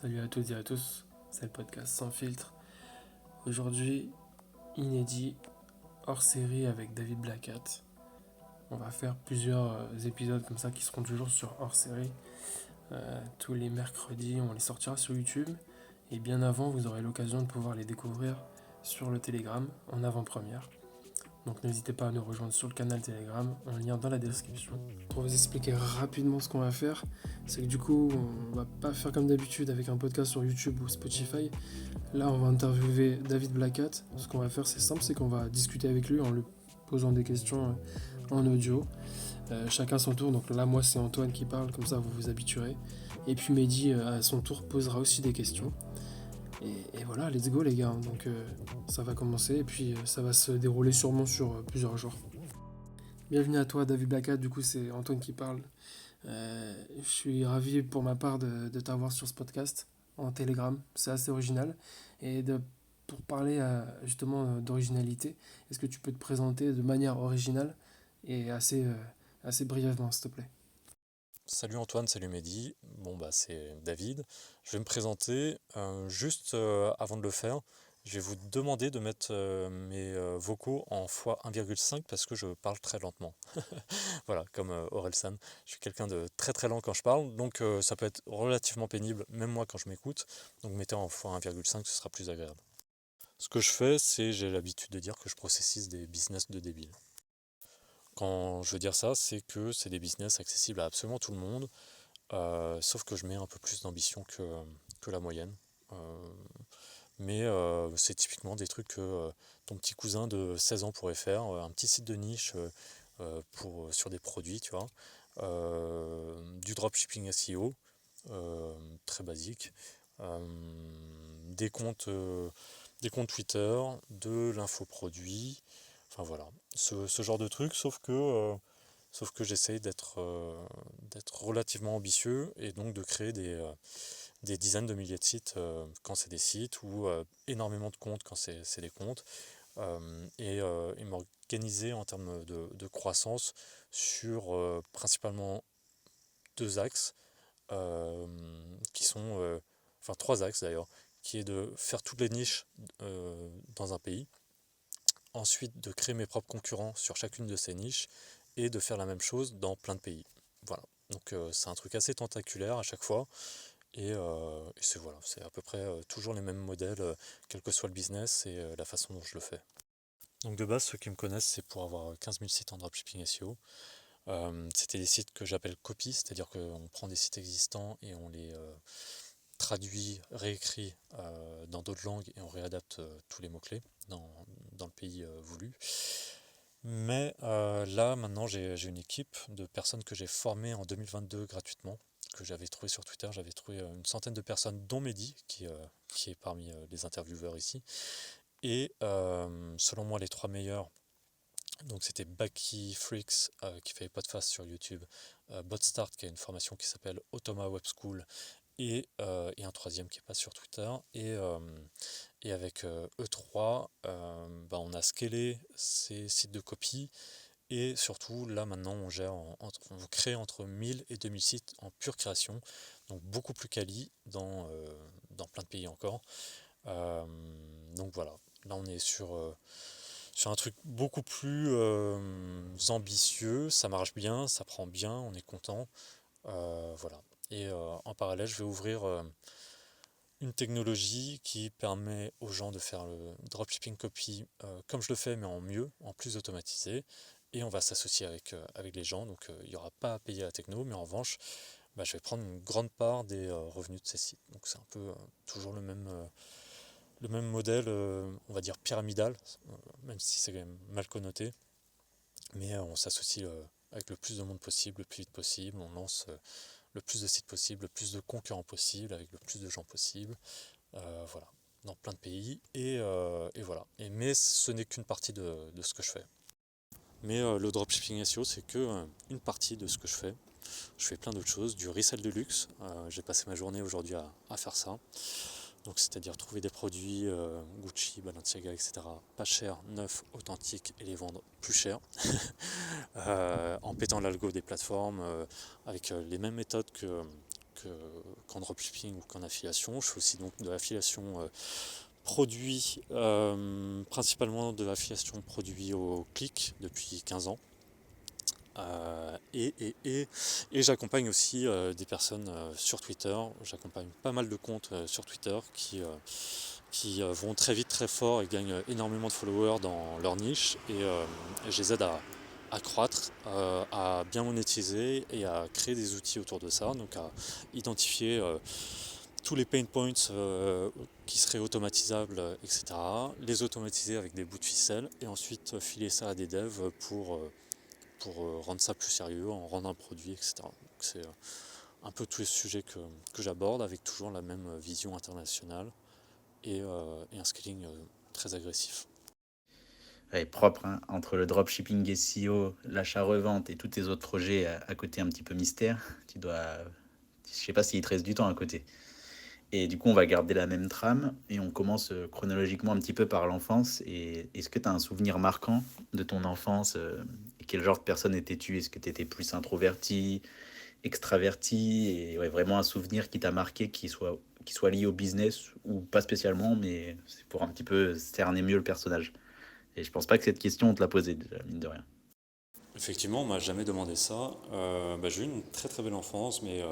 Salut à toutes et à tous, c'est le podcast Sans filtre. Aujourd'hui, inédit, hors série avec David Blackat. On va faire plusieurs épisodes comme ça qui seront toujours sur hors série. Tous les mercredis, on les sortira sur YouTube. Et bien avant, vous aurez l'occasion de pouvoir les découvrir sur le Telegram en avant-première. Donc n'hésitez pas à nous rejoindre sur le canal Telegram, en lien dans la description. Pour vous expliquer rapidement ce qu'on va faire, c'est que du coup, on va pas faire comme d'habitude avec un podcast sur YouTube ou Spotify. Là, on va interviewer David Blackat. Ce qu'on va faire, c'est simple, c'est qu'on va discuter avec lui en lui posant des questions en audio. Chacun son tour. Donc là, moi, c'est Antoine qui parle, comme ça, vous vous habituerez. Et puis Mehdi, à son tour, posera aussi des questions. Et voilà, let's go les gars. Donc ça va commencer et puis ça va se dérouler sûrement sur plusieurs jours. Bienvenue à toi, David Blackat. Du coup, c'est Antoine qui parle. Je suis ravi pour ma part de t'avoir sur ce podcast en Telegram. C'est assez original. Et pour parler justement d'originalité, est-ce que tu peux te présenter de manière originale et assez brièvement, s'il te plaît? Salut Antoine, salut Mehdi. Bon bah c'est David. Je vais me présenter. Juste avant de le faire, je vais vous demander de mettre mes vocaux en x1,5 parce que je parle très lentement. Voilà, comme Orelsan. Je suis quelqu'un de très très lent quand je parle, donc ça peut être relativement pénible, même moi quand je m'écoute. Donc mettez en x1,5, ce sera plus agréable. Ce que je fais, c'est j'ai l'habitude de dire que je processise des business de débiles. Quand je veux dire ça, c'est que c'est des business accessibles à absolument tout le monde. Sauf que je mets un peu plus d'ambition que la moyenne. Euh, mais c'est typiquement des trucs que ton petit cousin de 16 ans pourrait faire. Un petit site de niche sur des produits, tu vois. Du dropshipping SEO, très basique. Euh, des comptes, euh, des comptes Twitter, de l'infoproduit. Enfin voilà, ce genre de trucs, sauf que j'essaye d'être relativement ambitieux et donc de créer des dizaines de milliers de sites quand c'est des sites ou énormément de comptes quand c'est des comptes et m'organiser en termes de croissance sur principalement deux axes euh, qui sont, enfin trois axes d'ailleurs, qui est de faire toutes les niches dans un pays, ensuite de créer mes propres concurrents sur chacune de ces niches et de faire la même chose dans plein de pays. Voilà. Donc c'est un truc assez tentaculaire à chaque fois et c'est voilà, c'est à peu près toujours les mêmes modèles, quel que soit le business et la façon dont je le fais. Donc de base, ceux qui me connaissent, c'est pour avoir 15 000 sites en dropshipping SEO. C'était des sites que j'appelle copy, c'est-à-dire qu'on prend des sites existants et on les traduit, réécrit dans d'autres langues et on réadapte tous les mots-clés dans le pays voulu. Mais là, maintenant, j'ai une équipe de personnes que j'ai formées en 2022 gratuitement, que j'avais trouvé sur Twitter. J'avais trouvé une centaine de personnes, dont Mehdi, qui est parmi les intervieweurs ici. Et selon moi, les trois meilleurs, donc c'était Baki Freaks, qui fait Podfast sur YouTube, Botstart, qui a une formation qui s'appelle Automa Web School, et un troisième qui est pas sur Twitter. Et avec E3, bah, on a scalé ces sites de copie. Et surtout, là maintenant, on crée entre 1000 et 2000 sites en pure création, donc beaucoup plus quali dans plein de pays encore. Euh, donc voilà, là on est sur un truc beaucoup plus ambitieux, ça marche bien, ça prend bien, on est content. Voilà. Et en parallèle, je vais ouvrir une technologie qui permet aux gens de faire le dropshipping copy comme je le fais, mais en mieux, en plus automatisé. Et on va s'associer avec les gens, donc il n'y aura pas à payer la techno, mais en revanche, bah, je vais prendre une grande part des revenus de ces sites. Donc c'est un peu toujours le même modèle, on va dire pyramidal, même si c'est quand même mal connoté. Mais on s'associe avec le plus de monde possible, le plus vite possible. On lance le plus de sites possible, le plus de concurrents possible, avec le plus de gens possible. Voilà, dans plein de pays. Et voilà. Mais ce n'est qu'une partie de ce que je fais. Mais le dropshipping SEO, c'est que une partie de ce que je fais. Je fais plein d'autres choses, du resell de luxe. J'ai passé ma journée aujourd'hui à faire ça. Donc c'est-à-dire trouver des produits Gucci, Balenciaga, etc. pas chers, neufs, authentiques et les vendre plus cher. En pétant l'algo des plateformes avec les mêmes méthodes que qu'en dropshipping ou qu'en affiliation. Je fais aussi donc de l'affiliation produit, principalement de l'affiliation produit au clic depuis 15 ans. Et j'accompagne aussi des personnes sur Twitter. J'accompagne pas mal de comptes sur Twitter qui vont très vite, très fort et gagnent énormément de followers dans leur niche. Et je les aide à croître, à bien monétiser et à créer des outils autour de ça. Donc à identifier tous les pain points qui seraient automatisables, etc. Les automatiser avec des bouts de ficelle et ensuite filer ça à des devs pour rendre ça plus sérieux, en rendre un produit, etc. Donc c'est un peu tous les sujets que j'aborde avec toujours la même vision internationale et un scaling très agressif. Ouais, propre, hein, entre le dropshipping SEO, l'achat-revente et tous tes autres projets à côté un petit peu mystère, je sais pas s'il te reste du temps à côté. Et du coup, on va garder la même trame et on commence chronologiquement un petit peu par l'enfance. Et est-ce que tu as un souvenir marquant de ton enfance et quel genre de personne étais-tu? Est-ce que tu étais plus introverti, extraverti et ouais, vraiment un souvenir qui t'a marqué qui soit lié au business ou pas spécialement, mais c'est pour un petit peu cerner mieux le personnage. Et je pense pas que cette question, on te l'a posée déjà, mine de rien. Effectivement, on m'a jamais demandé ça. J'ai eu une très très belle enfance, mes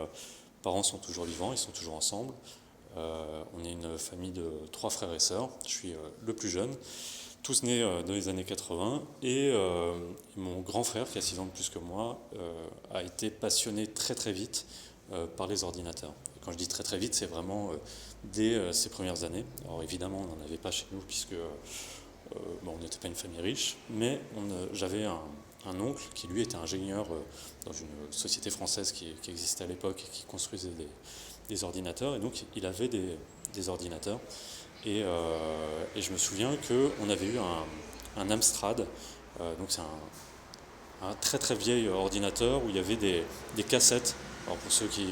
parents sont toujours vivants, ils sont toujours ensemble. On est une famille de 3 frères et sœurs. Je suis le plus jeune, tous nés dans les années 80. Et mon grand frère, qui a 6 ans de plus que moi, a été passionné très très vite par les ordinateurs. Et quand je dis très très vite, c'est vraiment dès ses premières années. Alors évidemment, on n'en avait pas chez nous puisque on n'était pas une famille riche, mais j'avais un oncle qui lui était ingénieur dans une société française qui existait à l'époque et qui construisait des ordinateurs, et donc il avait des ordinateurs. Et je me souviens qu'on avait eu un Amstrad, donc c'est un très très vieil ordinateur où il y avait des cassettes. Alors pour ceux qui...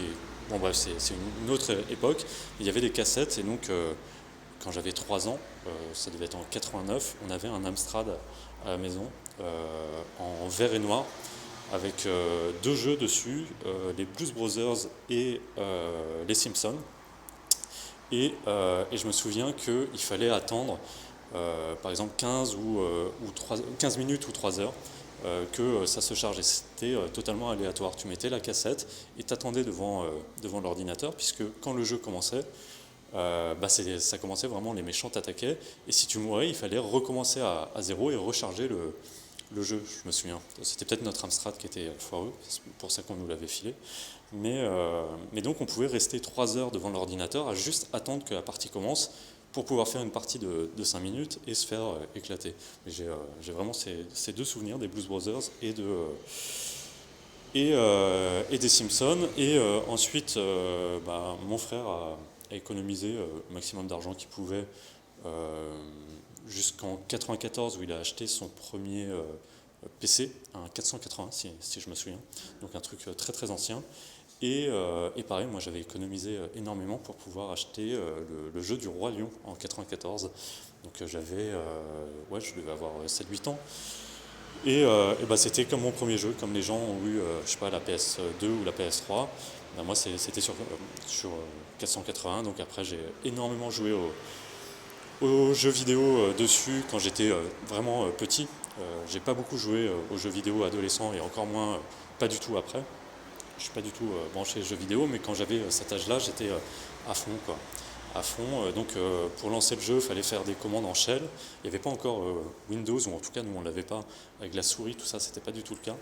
Bon bref, c'est une autre époque. Il y avait des cassettes, et donc quand j'avais 3 ans, ça devait être en 89, on avait un Amstrad à la maison en vert et noir avec 2 jeux dessus, les Blues Brothers et les Simpsons. Et je me souviens qu'il fallait attendre par exemple 15 minutes ou 3 heures que ça se charge. Et c'était totalement aléatoire. Tu mettais la cassette et t'attendais devant l'ordinateur, puisque quand le jeu commençait, ça commençait vraiment, les méchants t'attaquaient, et si tu mourais, il fallait recommencer à zéro et recharger le jeu, je me souviens. C'était peut-être notre Amstrad qui était foireux, c'est pour ça qu'on nous l'avait filé. Mais donc on pouvait rester 3 heures devant l'ordinateur à juste attendre que la partie commence pour pouvoir faire une partie de 5 minutes et se faire éclater. Mais j'ai vraiment ces 2 souvenirs des Blues Brothers et des Simpsons. Et ensuite, mon frère a économisé le maximum d'argent qu'il pouvait jusqu'en 94, où il a acheté son premier PC, un 480 si je me souviens, donc un truc très très ancien. Et pareil, moi j'avais économisé énormément pour pouvoir acheter le jeu du Roi Lion en 94. Donc je devais avoir 7-8 ans. C'était comme mon premier jeu, comme les gens ont eu, je sais pas, la PS2 ou la PS3. Moi c'était sur 480, donc après j'ai énormément joué aux jeux vidéo dessus quand j'étais vraiment petit. J'ai pas beaucoup joué aux jeux vidéo adolescents, et encore moins pas du tout après. Je suis pas du tout branché jeux vidéo, mais quand j'avais cet âge-là, j'étais à fond, quoi. À fond. Donc pour lancer le jeu, il fallait faire des commandes en shell. Il n'y avait pas encore Windows, ou en tout cas nous on l'avait pas avec la souris, tout ça, c'était pas du tout le cas.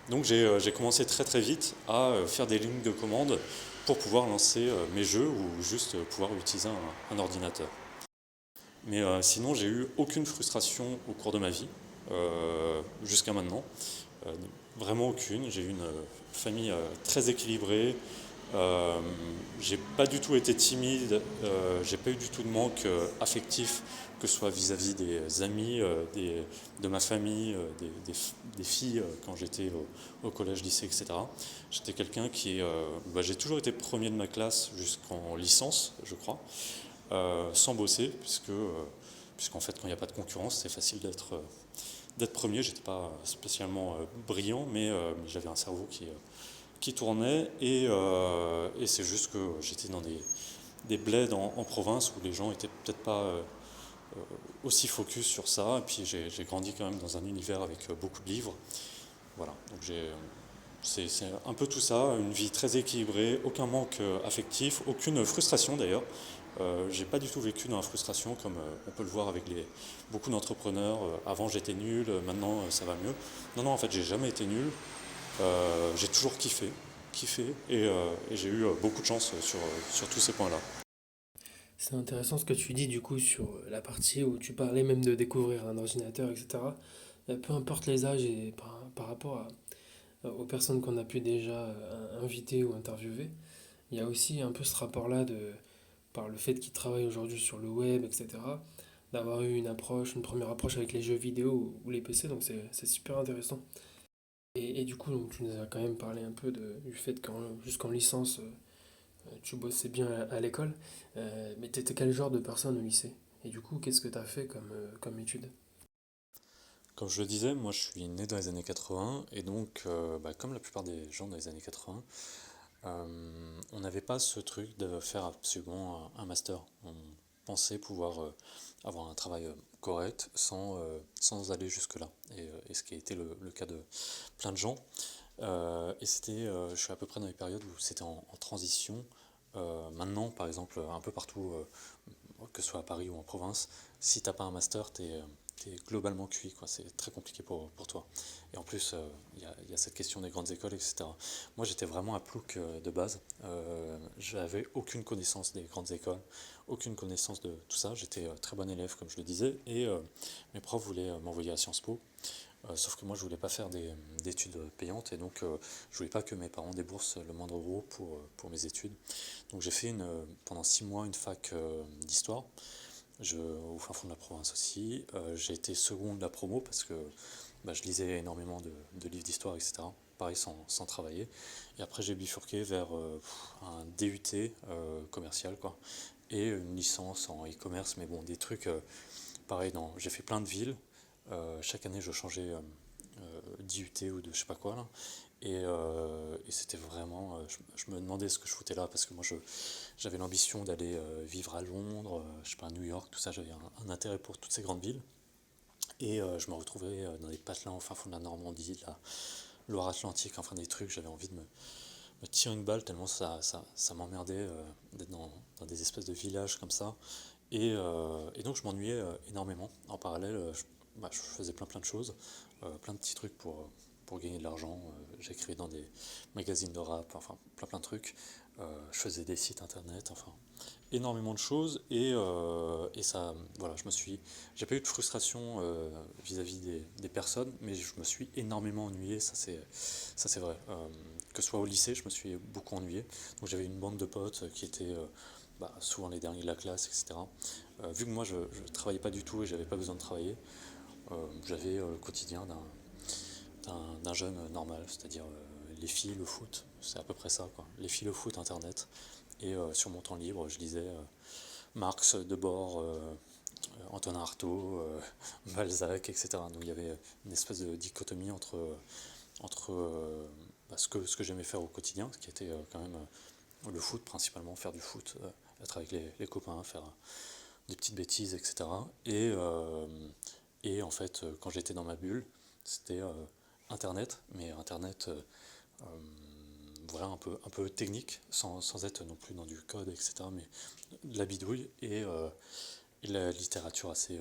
Donc j'ai commencé très très vite à faire des lignes de commande pour pouvoir lancer mes jeux, ou juste pouvoir utiliser un ordinateur. Mais sinon, j'ai eu aucune frustration au cours de ma vie, jusqu'à maintenant. Euh, Vraiment aucune. J'ai eu une famille très équilibrée. J'ai pas du tout été timide. J'ai pas eu du tout de manque affectif, que ce soit vis-à-vis des amis, de ma famille, des filles quand j'étais au collège, lycée, etc. J'étais quelqu'un j'ai toujours été premier de ma classe jusqu'en licence, je crois, sans bosser, puisqu'en fait, quand il n'y a pas de concurrence, c'est facile d'être premier. J'étais pas spécialement brillant, mais j'avais un cerveau qui tournaient et c'est juste que j'étais dans des bleds en province où les gens étaient peut-être pas aussi focus sur ça. Et puis j'ai grandi quand même dans un univers avec beaucoup de livres. Voilà, donc c'est un peu tout ça, une vie très équilibrée, aucun manque affectif, aucune frustration d'ailleurs. J'ai pas du tout vécu dans la frustration comme on peut le voir avec beaucoup d'entrepreneurs. Avant j'étais nul, maintenant ça va mieux. Non, non, en fait j'ai jamais été nul. J'ai toujours kiffé et j'ai eu beaucoup de chance sur tous ces points-là. C'est intéressant ce que tu dis du coup sur la partie où tu parlais même de découvrir un ordinateur, etc. Peu importe les âges et par rapport aux personnes qu'on a pu déjà inviter ou interviewer, il y a aussi un peu ce rapport-là par le fait qu'ils travaillent aujourd'hui sur le web, etc., d'avoir eu une première approche avec les jeux vidéo ou les PC, donc c'est super intéressant. Et du coup, donc, tu nous as quand même parlé un peu du fait jusqu'en licence, tu bossais bien à l'école, mais t'étais quel genre de personne au lycée? Et du coup, qu'est-ce que t'as fait comme étude? Comme je le disais, moi je suis né dans les années 80 et donc comme la plupart des gens dans les années 80, on n'avait pas ce truc de faire absolument un master. On pensait pouvoir avoir un travail correct sans aller jusque-là. Et ce qui a été le cas de plein de gens. Je suis à peu près dans les périodes où c'était en transition. Maintenant, par exemple, un peu partout, que ce soit à Paris ou en province, si t'as pas un master, t'es globalement cuit, quoi. C'est très compliqué pour toi. Et en plus, il y a cette question des grandes écoles, etc. Moi, j'étais vraiment à Plouc de base. J'avais aucune connaissance des grandes écoles, aucune connaissance de tout ça. J'étais très bon élève, comme je le disais, et mes profs voulaient m'envoyer à Sciences Po. Sauf que moi, je voulais pas faire d'études payantes, et donc je voulais pas que mes parents déboursent le moindre euro pour mes études. Donc j'ai fait pendant 6 mois une fac d'histoire, au fin fond de la province aussi. J'ai été second de la promo parce que je lisais énormément de livres d'histoire, etc. Pareil, sans travailler. Et après, j'ai bifurqué vers un DUT commercial, quoi. Et une licence en e-commerce, mais bon, des trucs pareil, non. J'ai fait plein de villes. Chaque année, je changeais d'IUT ou de je sais pas quoi, là. Et c'était vraiment. Je me demandais ce que je foutais là parce que moi, j'avais l'ambition d'aller vivre à Londres, je sais pas, à New York, tout ça. J'avais un intérêt pour toutes ces grandes villes. Et je me retrouvais dans des patelins au fin fond de la Normandie, de la Loire-Atlantique, enfin des trucs. J'avais envie de me tirer une balle tellement ça m'emmerdait d'être dans des espèces de villages comme ça. Et donc je m'ennuyais énormément. En parallèle, je faisais plein de choses, plein de petits trucs pour gagner de l'argent. J'écrivais dans des magazines de rap, enfin plein de trucs. Je faisais des sites internet, enfin énormément de choses. Et ça, voilà, j'ai pas eu de frustration vis-à-vis des personnes, mais je me suis énormément ennuyé. Ça c'est vrai. Que ce soit au lycée, je me suis beaucoup ennuyé. Donc j'avais une bande de potes qui étaient souvent les derniers de la classe, etc. Vu que moi je travaillais pas du tout et j'avais pas besoin de travailler, j'avais le quotidien d'un jeune normal, c'est-à-dire les filles, le foot, c'est à peu près ça, quoi. Les filles, le foot, internet. Et sur mon temps libre, je lisais Marx, Debord, Antonin Artaud, Balzac, etc. Donc il y avait une espèce de dichotomie entre ce que j'aimais faire au quotidien, ce qui était quand même le foot principalement, faire du foot, être avec les copains, faire des petites bêtises, etc. Et en fait, quand j'étais dans ma bulle, c'était Internet, mais Internet euh, voilà, un peu technique, sans être non plus dans du code, etc. Mais de la bidouille et de la littérature assez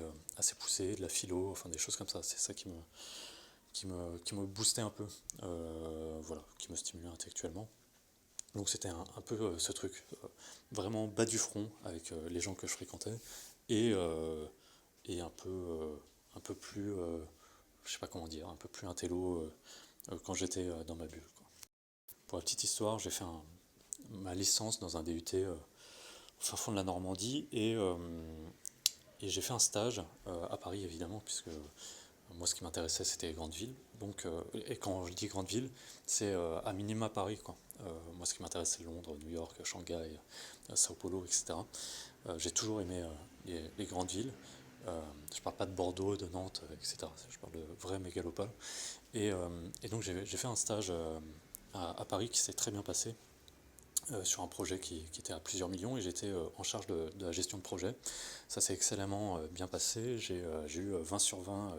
poussée, de la philo, enfin des choses comme ça. C'est ça qui me boostait un peu, voilà, qui me stimulait intellectuellement. Donc c'était un peu ce truc, vraiment bas du front avec les gens que je fréquentais et, euh, et un peu plus, je sais pas comment dire, un peu plus intello quand j'étais dans ma bulle, quoi. Pour la petite histoire, j'ai fait ma licence dans un DUT au fin fond de la Normandie et j'ai fait un stage à Paris évidemment puisque moi ce qui m'intéressait c'était les grandes villes. Donc, et quand je dis grandes villes, c'est à minima Paris, quoi. Moi ce qui m'intéresse c'est Londres, New York, Shanghai, Sao Paulo, etc. J'ai toujours aimé les grandes villes. Je parle pas de Bordeaux, de Nantes, etc. Je parle de vraies mégalopoles. Et donc j'ai fait un stage à Paris qui s'est très bien passé sur un projet qui était à plusieurs millions et j'étais en charge de la gestion de projet. Ça s'est excellemment bien passé. J'ai eu 20 sur 20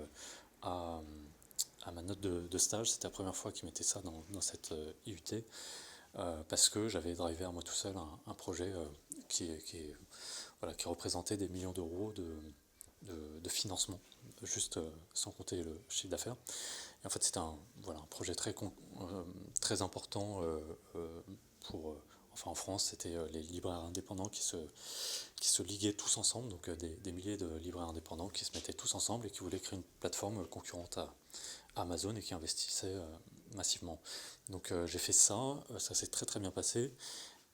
à, à ma note de stage. C'était la première fois qu'ils mettaient ça dans cette IUT parce que j'avais drivé à moi tout seul un projet qui représentait des millions d'euros de financement, juste sans compter le chiffre d'affaires. Et en fait, c'était un projet très important pour. Enfin, en France, c'était les libraires indépendants qui se liguaient tous ensemble, donc des milliers de libraires indépendants qui se mettaient tous ensemble et qui voulaient créer une plateforme concurrente à Amazon et qui investissait massivement. Donc j'ai fait ça, ça s'est très très bien passé.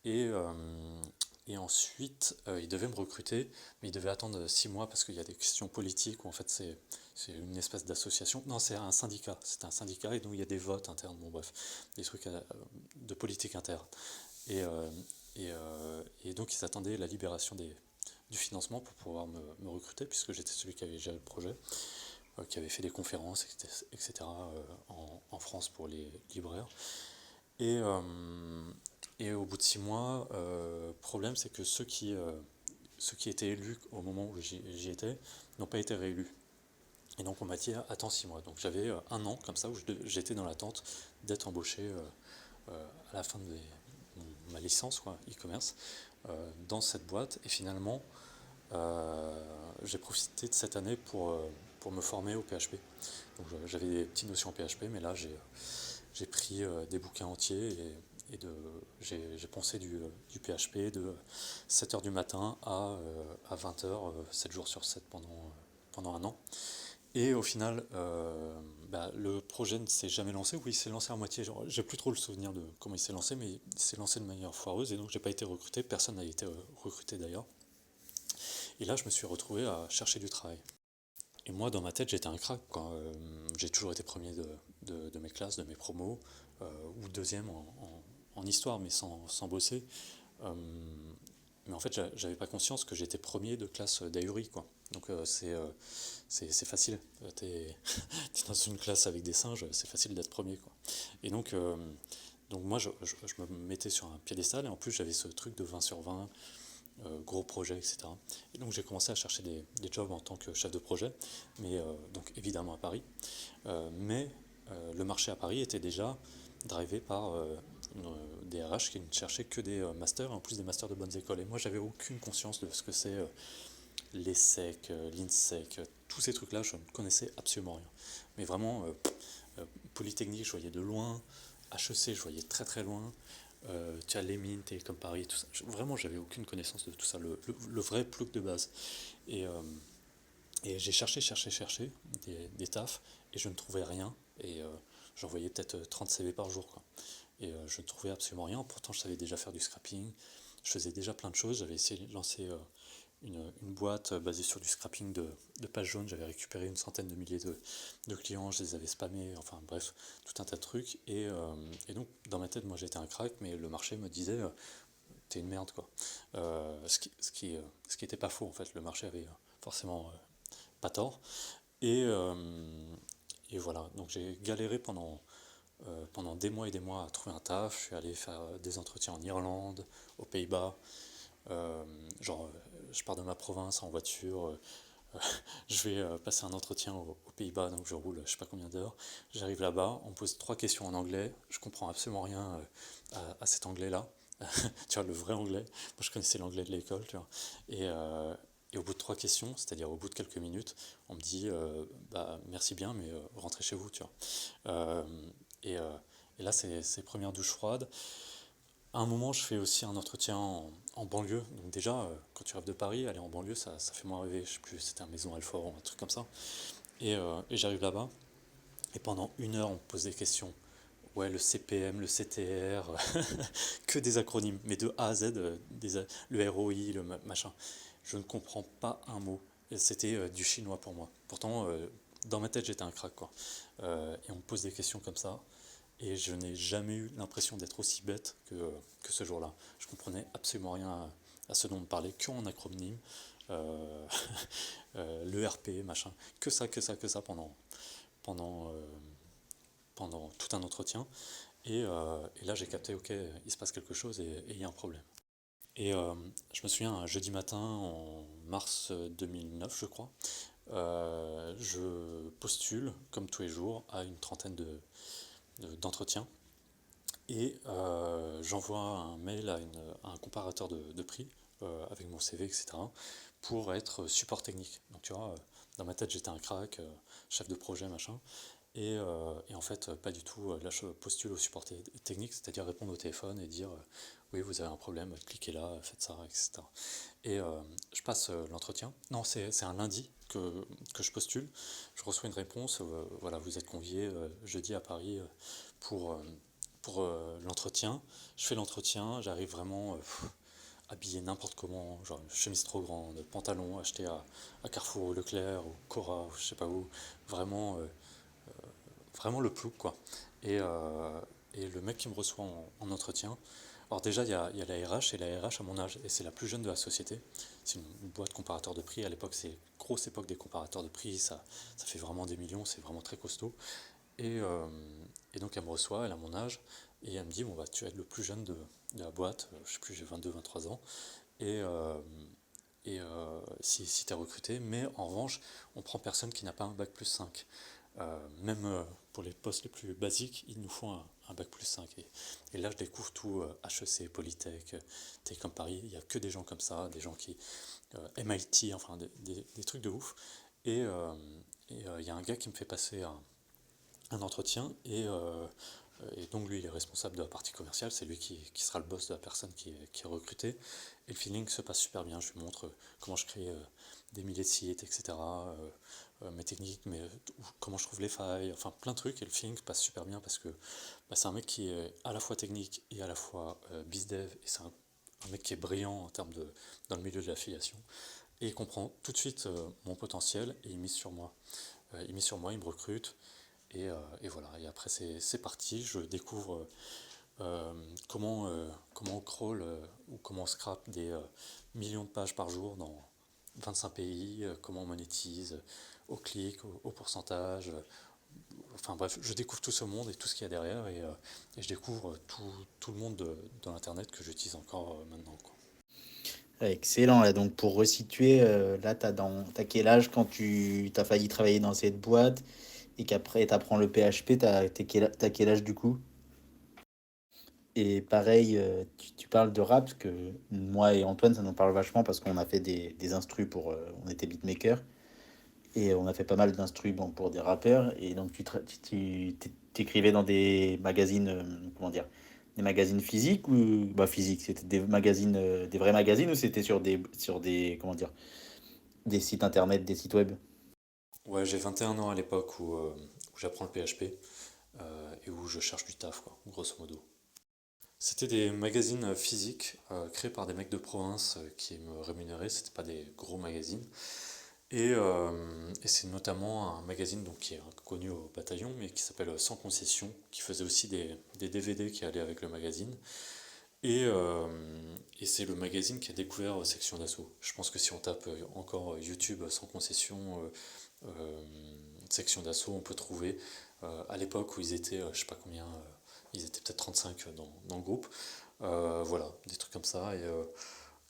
Et, euh, et ensuite, il devait me recruter, mais il devait attendre 6 mois parce qu'il y a des questions politiques où en fait c'est une espèce d'association. Non, c'est un syndicat. C'est un syndicat et donc il y a des votes internes. Bon, bref, des trucs de politique interne. Et, euh, et donc ils attendaient la libération du financement pour pouvoir me recruter puisque j'étais celui qui avait géré le projet, qui avait fait des conférences, etc. En France pour les libraires. Et, euh, et au bout de 6 mois, problème, c'est que ceux qui étaient élus au moment où j'y étais n'ont pas été réélus. Et donc on m'a dit attends 6 mois. Donc j'avais un an comme ça où j'étais dans l'attente d'être embauché à la fin de ma licence e-commerce dans cette boîte. Et finalement, j'ai profité de cette année pour me former au PHP. Donc j'avais des petites notions en PHP, mais là j'ai pris des bouquins entiers et j'ai poncé du PHP de 7h du matin à 20h, 7 jours sur 7 pendant un an. Et au final, le projet ne s'est jamais lancé. Oui, il s'est lancé à moitié. J'ai plus trop le souvenir de comment il s'est lancé, mais il s'est lancé de manière foireuse et donc j'ai pas été recruté. Personne n'a été recruté d'ailleurs. Et là, je me suis retrouvé à chercher du travail. Et moi, dans ma tête, j'étais un crack, quoi. J'ai toujours été premier de mes classes, de mes promos, ou deuxième en histoire, mais sans bosser. Euh, mais en fait, j'avais pas conscience que j'étais premier de classe d'ahuri, quoi. Donc c'est facile. T'es dans une classe avec des singes, c'est facile d'être premier, quoi. Et donc moi, je me mettais sur un piédestal, et en plus, j'avais ce truc de 20 sur 20, gros projet, etc. Et donc j'ai commencé à chercher des jobs en tant que chef de projet, mais donc évidemment à Paris. Mais le marché à Paris était déjà drivé par des RH qui ne cherchaient que des masters, et en plus des masters de bonnes écoles. Et moi, j'avais aucune conscience de ce que c'est l'ESSEC, l'INSEC, tous ces trucs-là, je ne connaissais absolument rien. Mais vraiment, Polytechnique, je voyais de loin, HEC, je voyais très très loin, tu as les mines, Télécom Paris, tout ça. Vraiment, j'avais aucune connaissance de tout ça, le vrai plouc de base. Et, euh, et j'ai cherché des tafs, et je ne trouvais rien. Et j'envoyais peut-être 30 CV par jour, quoi. Et je ne trouvais absolument rien. Pourtant, je savais déjà faire du scrapping, je faisais déjà plein de choses. J'avais essayé de lancer une boîte basée sur du scrapping de pages jaunes. J'avais récupéré une centaine de milliers de clients, je les avais spammés, enfin bref, tout un tas de trucs. Et donc, dans ma tête, moi j'étais un crack, mais le marché me disait t'es une merde, quoi. Ce qui était pas faux, en fait. Le marché avait forcément pas tort. Et, euh, et voilà, donc j'ai galéré pendant des mois et des mois à trouver un taf. Je suis allé faire des entretiens en Irlande, aux Pays-Bas. Euh, je pars de ma province en voiture, je vais passer un entretien aux Pays-Bas, donc je roule je sais pas combien d'heures. J'arrive là-bas, on me pose 3 questions en anglais, je comprends absolument rien à cet anglais-là. Tu vois, le vrai anglais. Moi, je connaissais l'anglais de l'école, tu vois. Et au bout de 3 questions, c'est-à-dire au bout de quelques minutes, on me dit merci bien, mais rentrez chez vous, tu vois. Euh, et, euh, et là, c'est première douche froide. À un moment, je fais aussi un entretien en banlieue. Donc déjà, quand tu rêves de Paris, aller en banlieue, ça fait moins rêver. Je sais plus, c'était un Maison Alfort ou un truc comme ça. Et j'arrive là-bas, et pendant 1 heure, on me pose des questions. Ouais, le CPM, le CTR, que des acronymes, mais de A à Z, le ROI, machin. Je ne comprends pas un mot. Et c'était du chinois pour moi. Pourtant, dans ma tête, j'étais un crack, quoi. Et on me pose des questions comme ça. Et je n'ai jamais eu l'impression d'être aussi bête que ce jour-là. Je comprenais absolument rien à ce dont on me parlait, que en acronyme, euh, l'ERP, machin, que ça pendant tout un entretien. Et là, j'ai capté, ok, il se passe quelque chose et il y a un problème. Et je me souviens, un jeudi matin en mars 2009, je crois, je postule, comme tous les jours, à une trentaine d'entretiens. Et j'envoie un mail à un comparateur de prix avec mon CV, etc., pour être support technique. Donc tu vois, dans ma tête, j'étais un crack, chef de projet, machin. Et en fait, pas du tout. Là, je postule au support technique, c'est-à-dire répondre au téléphone et dire oui, vous avez un problème, cliquez là, faites ça, etc. Et je passe l'entretien. Non, c'est un lundi que je postule. Je reçois une réponse. Voilà, vous êtes convié jeudi à Paris pour, euh, pour l'entretien. Je fais l'entretien, j'arrive vraiment habillé n'importe comment, genre une chemise trop grande, pantalon acheté à Carrefour ou Leclerc ou Cora ou je sais pas où. Vraiment. Vraiment le plouc, quoi. Et, euh, et le mec qui me reçoit en entretien, alors déjà il y a la RH, et la RH à mon âge, et c'est la plus jeune de la société. C'est une boîte comparateur de prix. À l'époque, c'est grosse époque des comparateurs de prix, ça fait vraiment des millions, c'est vraiment très costaud. Et, euh, et donc elle me reçoit, elle a mon âge, et elle me dit, bon bah tu es le plus jeune de la boîte, je sais plus, j'ai 22, 23 ans, et, euh, si tu es recruté, mais en revanche, on prend personne qui n'a pas un bac plus 5. Même pour les postes les plus basiques, il nous faut un bac plus 5. Et là, je découvre tout, HEC, Polytech, Télécom Paris, il n'y a que des gens comme ça, des gens qui... MIT, enfin des trucs de ouf. Et il y a un gars qui me fait passer un entretien, et donc lui il est responsable de la partie commerciale, c'est lui qui sera le boss de la personne qui est recrutée. Et le feeling se passe super bien, je lui montre comment je crée des milliers de sites, etc. Mes techniques, comment je trouve les failles, enfin plein de trucs, et le feeling se passe super bien parce que bah, c'est un mec qui est à la fois technique et à la fois bizdev, et c'est un mec qui est brillant en termes dans le milieu de l'affiliation, et il comprend tout de suite mon potentiel et il mise sur moi. Il mise sur moi, il me recrute, et voilà, et après c'est parti, je découvre comment on crawl ou comment on scrape des millions de pages par jour dans 25 pays, comment on monétise au clic, au pourcentage. Enfin bref, je découvre tout ce monde et tout ce qu'il y a derrière, et je découvre tout le monde de l'Internet que j'utilise encore maintenant, quoi. Ouais, excellent. Là, donc, pour resituer, là, t'as quel âge quand tu t'as failli travailler dans cette boîte et qu'après t'apprends le PHP, t'as quel âge du coup? Et pareil, tu parles de rap, parce que moi et Antoine, ça nous parle vachement parce qu'on a fait des instrus on était beatmaker et on a fait pas mal d'instrus bon, pour des rappeurs. Et donc, t'écrivais dans des magazines, comment dire, des magazines physiques ou, bah, physiques, c'était des magazines, des vrais magazines ou c'était sur des, comment dire, des sites internet, des sites web? Ouais, j'ai 21 ans à l'époque où j'apprends le PHP et où je cherche du taf, quoi, grosso modo. C'était des magazines physiques créés par des mecs de province qui me rémunéraient, c'était pas des gros magazines. Et c'est notamment un magazine donc, qui est connu au bataillon, mais qui s'appelle Sans Concession, qui faisait aussi des DVD qui allaient avec le magazine. Et c'est le magazine qui a découvert Section d'Assaut. Je pense que si on tape encore YouTube Sans Concession, euh, Section d'Assaut, on peut trouver à l'époque où ils étaient, je sais pas combien, ils étaient peut-être 35 dans le groupe. Voilà, des trucs comme ça.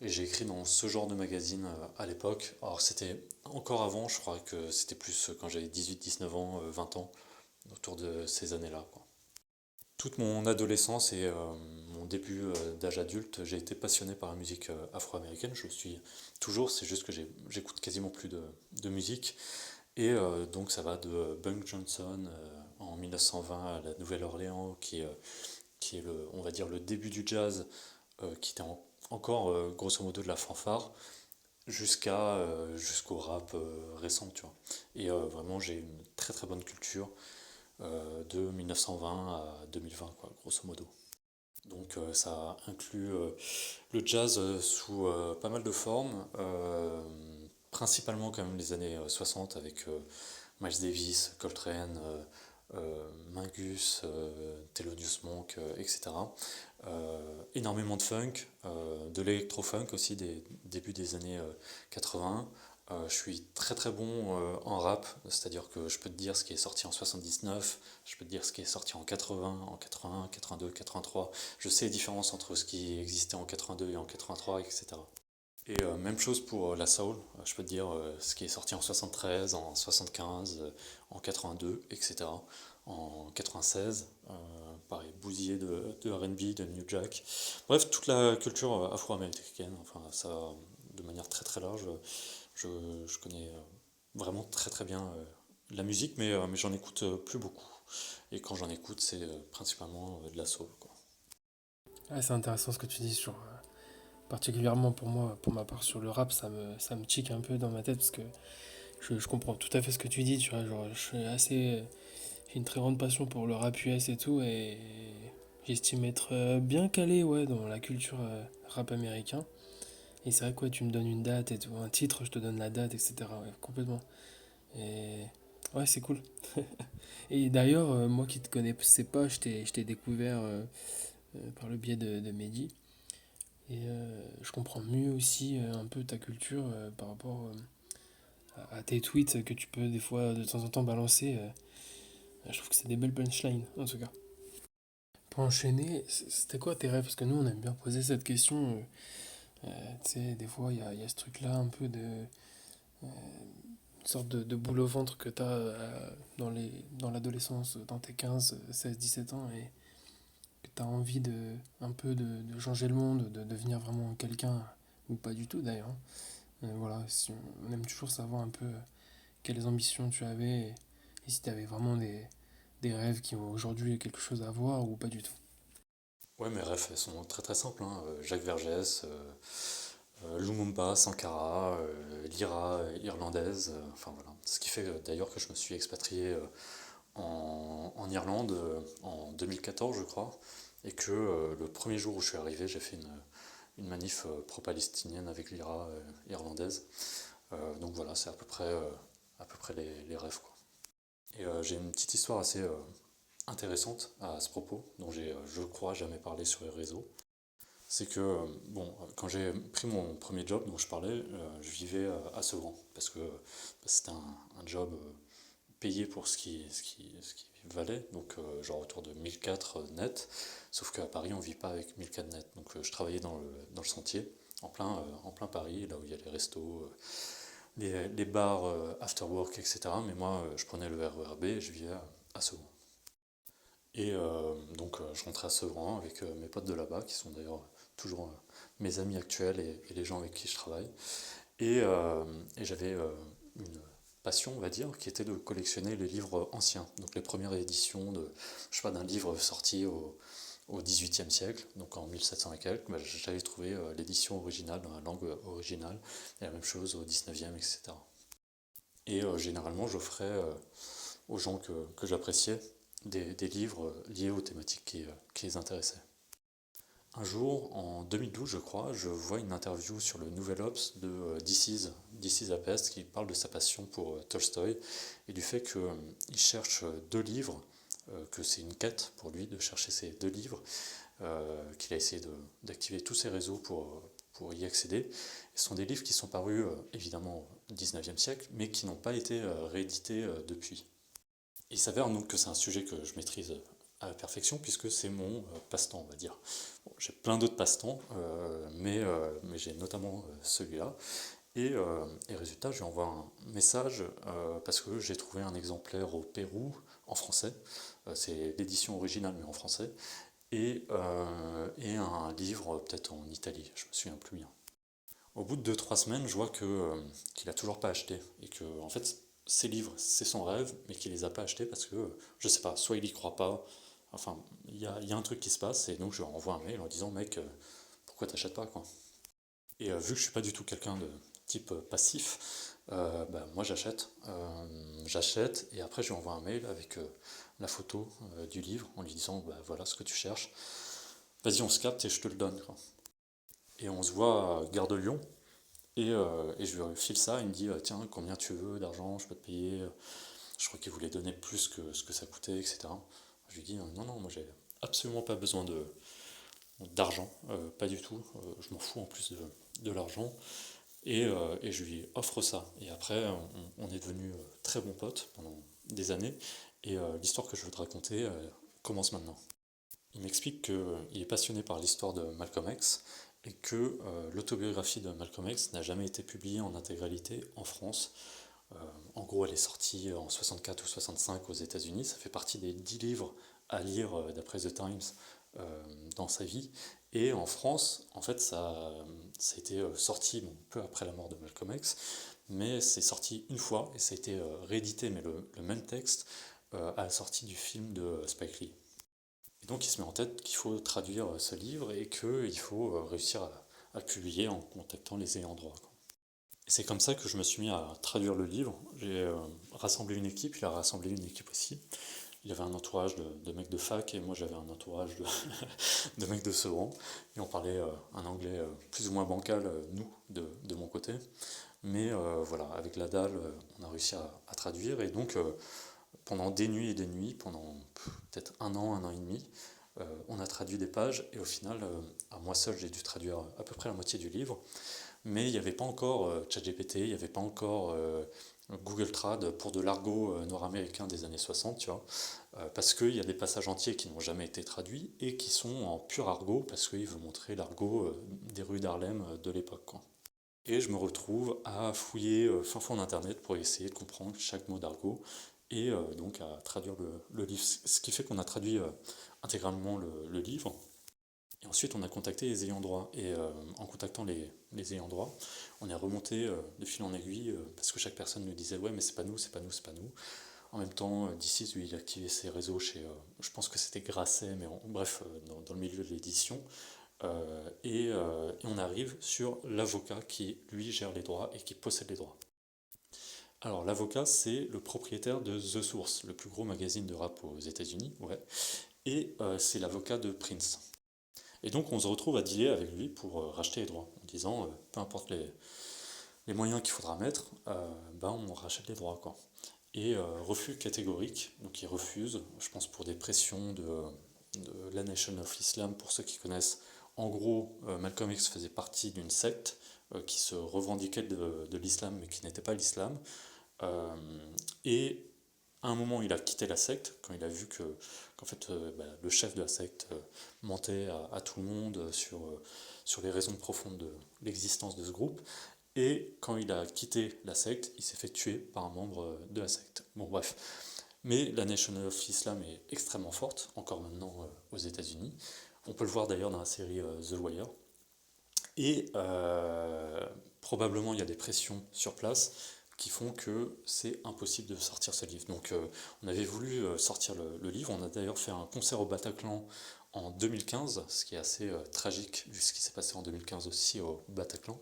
Et j'ai écrit dans ce genre de magazine à l'époque. Alors c'était encore avant, je crois que c'était plus quand j'avais 18, 19 ans, 20 ans, autour de ces années-là, quoi. Toute mon adolescence et mon début d'âge adulte, j'ai été passionné par la musique afro-américaine. Je le suis toujours, c'est juste que j'écoute quasiment plus de musique. Et donc ça va de Bunk Johnson en 1920 à la Nouvelle-Orléans, qui est on va dire le début du jazz, qui était encore grosso modo de la fanfare, jusqu'au rap récent, tu vois. Et vraiment, j'ai une très très bonne culture de 1920 à 2020, quoi, grosso modo. Donc ça inclut le jazz sous pas mal de formes, principalement quand même les années 60 avec Miles Davis, Coltrane, Mingus, Thelonious Monk, etc. Énormément de funk, de l'électro-funk aussi des débuts des années 80, Je suis très très bon en rap, c'est-à-dire que je peux te dire ce qui est sorti en 79, je peux te dire ce qui est sorti en 80, en 81, 82, 83. Je sais les différences entre ce qui existait en 82 et en 83, etc. Et même chose pour la soul, je peux te dire ce qui est sorti en 73, en 75, en 82, etc. En 96, pareil, bousillé de R&B, de New Jack. Bref, toute la culture afro-américaine, enfin ça, de manière très très large, je, je connais vraiment très très bien la musique, mais j'en écoute plus beaucoup. Et quand j'en écoute, c'est principalement de la soul, quoi. Ah, c'est intéressant ce que tu dis sur, particulièrement pour moi, pour ma part sur le rap, ça me tique un peu dans ma tête parce que je comprends tout à fait ce que tu dis, tu vois, genre je suis assez, j'ai une très grande passion pour le rap US et tout et j'estime être bien calé ouais dans la culture rap américain. Et c'est vrai que ouais, tu me donnes une date et tout, un titre, je te donne la date, etc. Ouais, complètement. Et ouais, c'est cool. Et d'ailleurs, moi qui te connaissais pas, je t'ai découvert par le biais de Mehdi. Et je comprends mieux aussi un peu ta culture par rapport à tes tweets que tu peux des fois de temps en temps balancer. Je trouve que c'est des belles punchlines en tout cas. Pour enchaîner, c'était quoi tes rêves? Parce que nous on aime bien poser cette question. Tu sais, des fois il y a ce truc-là un peu de une sorte de boule au ventre que tu as dans l'adolescence, dans tes 15, 16, 17 ans et que tu as envie un peu de changer le monde, de devenir vraiment quelqu'un ou pas du tout d'ailleurs. Voilà, si on aime toujours savoir un peu quelles ambitions tu avais et si tu avais vraiment des rêves qui ont aujourd'hui quelque chose à voir ou pas du tout. Ouais, mes refs, elles sont très très simples, hein. Jacques Vergès, Lumumba, Sankara, Lyra irlandaise, enfin voilà. Ce qui fait d'ailleurs que je me suis expatrié en Irlande en 2014, je crois, et que le premier jour où je suis arrivé, j'ai fait une manif pro-palestinienne avec Lyra irlandaise. Donc voilà, c'est à peu près les rêves, quoi. Et j'ai une petite histoire assez intéressante à ce propos, dont j'ai, je crois, jamais parlé sur les réseaux. C'est que, bon, quand j'ai pris mon premier job dont je parlais, je vivais à Sevran, parce que c'était un job payé pour ce qui valait, donc genre autour de 1004 net, sauf qu'à Paris on vit pas avec 1004 net, donc je travaillais dans le sentier, en plein Paris, là où il y a les restos, les bars after work, etc. Mais moi je prenais le RER B et je vivais à Sevran. Et donc je rentrais à Sevran avec mes potes de là-bas, qui sont d'ailleurs toujours mes amis actuels et les gens avec qui je travaille. Et, euh, et j'avais une passion, on va dire, qui était de collectionner les livres anciens. Donc les premières éditions je sais pas, d'un livre sorti au XVIIIe siècle, donc en 1700 et quelques, bah, j'avais trouvé l'édition originale dans la langue originale, et la même chose au XIXe, etc. Et généralement, j'offrais aux gens que j'appréciais des livres liés aux thématiques qui les intéressaient. Un jour, en 2012, je crois, je vois une interview sur le Nouvel Obs de This is a Pest qui parle de sa passion pour Tolstoï et du fait qu'il cherche deux livres, que c'est une quête pour lui de chercher ces deux livres, qu'il a essayé d'activer tous ses réseaux pour y accéder. Ce sont des livres qui sont parus évidemment au XIXe siècle, mais qui n'ont pas été réédités depuis. Il s'avère donc que c'est un sujet que je maîtrise à la perfection puisque c'est mon passe-temps, on va dire. Bon, j'ai plein d'autres passe-temps, mais j'ai notamment celui-là. Et résultat, je lui envoie un message parce que j'ai trouvé un exemplaire au Pérou en français. C'est l'édition originale mais en français. Et un livre peut-être en Italie, je me souviens plus bien. Au bout de deux-trois semaines, je vois qu'il a toujours pas acheté et que en fait ces livres c'est son rêve mais qu'il les a pas achetés parce que je sais pas, soit il y croit pas, enfin il y a un truc qui se passe et donc je lui renvoie un mail en disant mec pourquoi t'achètes pas quoi. Et vu que je suis pas du tout quelqu'un de type passif, bah, moi j'achète et après je lui envoie un mail avec la photo du livre en lui disant bah, voilà ce que tu cherches, vas-y on se capte et je te le donne quoi. Et on se voit à Gare de Lyon. Et je lui file ça, il me dit tiens combien tu veux d'argent, je peux te payer. Je crois qu'il voulait donner plus que ce que ça coûtait, etc. Je lui dis non non moi j'ai absolument pas besoin d'argent, pas du tout, je m'en fous en plus de l'argent. et je lui offre ça. Et après, on est devenus très bons potes pendant des années, et l'histoire que je veux te raconter commence maintenant. Il m'explique qu'il est passionné par l'histoire de Malcolm X, et que l'autobiographie de Malcolm X n'a jamais été publiée en intégralité en France. En gros, elle est sortie en 64 ou 65 aux États-Unis. Ça fait partie des 10 livres à lire d'après The Times dans sa vie. Et en France, en fait, ça a été sorti peu après la mort de Malcolm X, mais c'est sorti une fois et ça a été réédité, mais le même texte, à la sortie du film de Spike Lee. Et donc il se met en tête qu'il faut traduire ce livre et qu'il faut réussir à le publier en contactant les ayants droit, quoi. Et c'est comme ça que je me suis mis à traduire le livre. J'ai rassemblé une équipe, il a rassemblé une équipe aussi. Il avait un entourage de mecs de fac et moi j'avais un entourage de mecs de second. Et on parlait un anglais plus ou moins bancal, nous, de mon côté. Mais voilà, avec la dalle, on a réussi à traduire. Et donc pendant des nuits et des nuits, pendant peut-être un an et demi, on a traduit des pages. Et au final, à moi seul, j'ai dû traduire à peu près la moitié du livre. Mais il n'y avait pas encore ChatGPT, il n'y avait pas encore Google Trad pour de l'argot nord-américain des années 60, tu vois, parce qu'il y a des passages entiers qui n'ont jamais été traduits et qui sont en pur argot, parce qu'il veut montrer l'argot des rues d'Harlem de l'époque, quoi. Et je me retrouve à fouiller fin fond d'internet pour essayer de comprendre chaque mot d'argot et donc à traduire le livre. Ce qui fait qu'on a traduit intégralement le livre. Et ensuite, on a contacté les ayants droit. Et en contactant les ayants droit, on est remonté de fil en aiguille parce que chaque personne nous disait ouais, mais c'est pas nous, c'est pas nous, c'est pas nous. En même temps, d'ici, lui, il a activé ses réseaux chez, je pense que c'était Grasset, mais bref, dans le milieu de l'édition. Et on arrive sur l'avocat qui, lui, gère les droits et qui possède les droits. Alors, l'avocat, c'est le propriétaire de The Source, le plus gros magazine de rap aux États-Unis, ouais. Et c'est l'avocat de Prince. Et donc on se retrouve à dealer avec lui pour racheter les droits, en disant peu importe les moyens qu'il faudra mettre, ben on rachète les droits, quoi. Et refus catégorique, donc il refuse, je pense pour des pressions de la Nation of Islam, pour ceux qui connaissent. En gros, Malcolm X faisait partie d'une secte qui se revendiquait de l'islam mais qui n'était pas l'islam. Et à un moment, il a quitté la secte quand il a vu qu'en fait, le chef de la secte mentait à tout le monde sur les raisons profondes de l'existence de ce groupe. Et quand il a quitté la secte, il s'est fait tuer par un membre de la secte. Bon, bref. Mais la Nation of Islam est extrêmement forte, encore maintenant aux États-Unis. On peut le voir d'ailleurs dans la série The Wire. Et probablement il y a des pressions sur place qui font que c'est impossible de sortir ce livre. Donc on avait voulu sortir le livre, on a d'ailleurs fait un concert au Bataclan en 2015, ce qui est assez tragique vu ce qui s'est passé en 2015 aussi au Bataclan.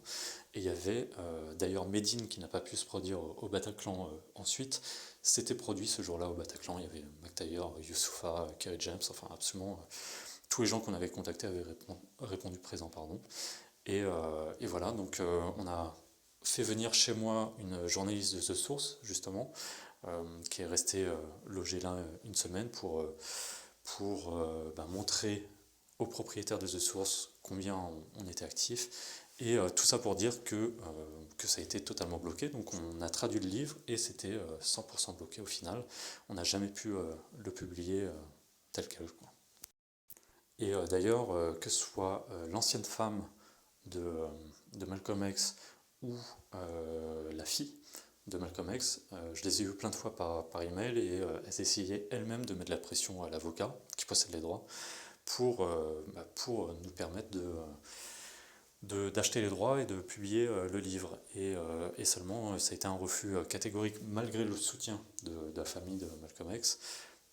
Et il y avait d'ailleurs Medine qui n'a pas pu se produire au Bataclan ensuite, s'était produit ce jour-là au Bataclan. Il y avait McTayer, Youssoufa, Kerry James, enfin absolument tous les gens qu'on avait contactés avaient répondu présent, pardon. Et voilà, donc on a fait venir chez moi une journaliste de The Source, justement, qui est restée logée là une semaine pour montrer aux propriétaires de The Source combien on était actifs. Et tout ça pour dire que ça a été totalement bloqué. Donc on a traduit le livre et c'était 100% bloqué au final. On n'a jamais pu le publier tel quel, quoi. Et d'ailleurs, que ce soit l'ancienne femme de Malcolm X ou la fille de Malcolm X, je les ai eues plein de fois par email et elles essayaient elles-mêmes de mettre de la pression à l'avocat qui possède les droits pour nous permettre d'acheter les droits et de publier le livre. Et seulement, ça a été un refus catégorique malgré le soutien de la famille de Malcolm X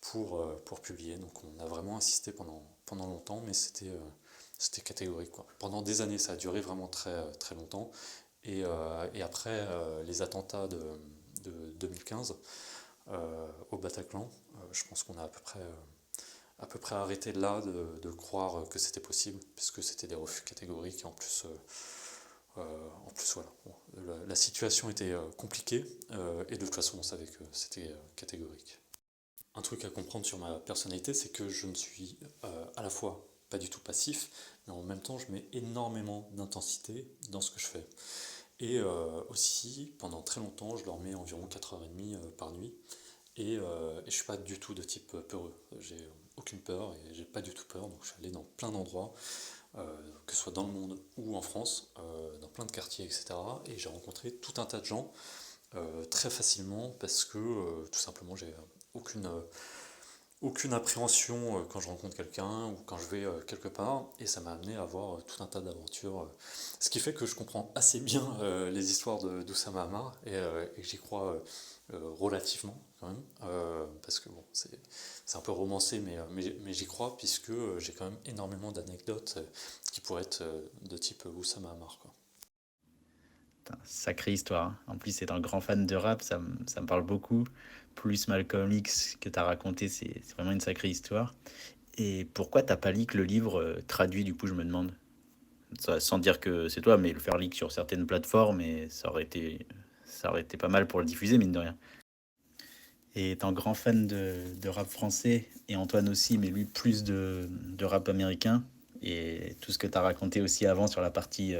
pour publier. Donc on a vraiment insisté pendant longtemps, mais c'était catégorique, quoi. Pendant des années, ça a duré vraiment très, très longtemps. Et après les attentats de 2015 au Bataclan, je pense qu'on a à peu près arrêté là de croire que c'était possible, puisque c'était des refus catégoriques. Et en plus, voilà. Bon, la situation était compliquée, et de toute façon, on savait que c'était catégorique. Un truc à comprendre sur ma personnalité, c'est que je ne suis à la fois pas du tout passif, mais en même temps, je mets énormément d'intensité dans ce que je fais. Et aussi, pendant très longtemps, je dormais environ 4h30 par nuit. Et je suis pas du tout de type peureux. J'ai aucune peur et j'ai pas du tout peur. Donc je suis allé dans plein d'endroits, que ce soit dans le monde ou en France, dans plein de quartiers, etc. Et j'ai rencontré tout un tas de gens très facilement parce que tout simplement j'ai aucune appréhension quand je rencontre quelqu'un ou quand je vais quelque part, et ça m'a amené à avoir tout un tas d'aventures. Ce qui fait que je comprends assez bien les histoires d'Oussama Ammar et que j'y crois relativement quand même, parce que bon, c'est un peu romancé, mais j'y crois puisque j'ai quand même énormément d'anecdotes qui pourraient être de type Oussama Ammar, quoi. Putain, sacrée histoire, hein. En plus, étant grand fan de rap, ça me parle beaucoup. Plus Malcolm X que tu as raconté, c'est vraiment une sacrée histoire. Et pourquoi t'as pas leak le livre traduit, du coup, je me demande? Sans dire que c'est toi, mais le faire leak sur certaines plateformes, et ça aurait été pas mal pour le diffuser, mine de rien. Et étant grand fan de rap français, et Antoine aussi, mais lui plus de rap américain, et tout ce que tu as raconté aussi avant sur la partie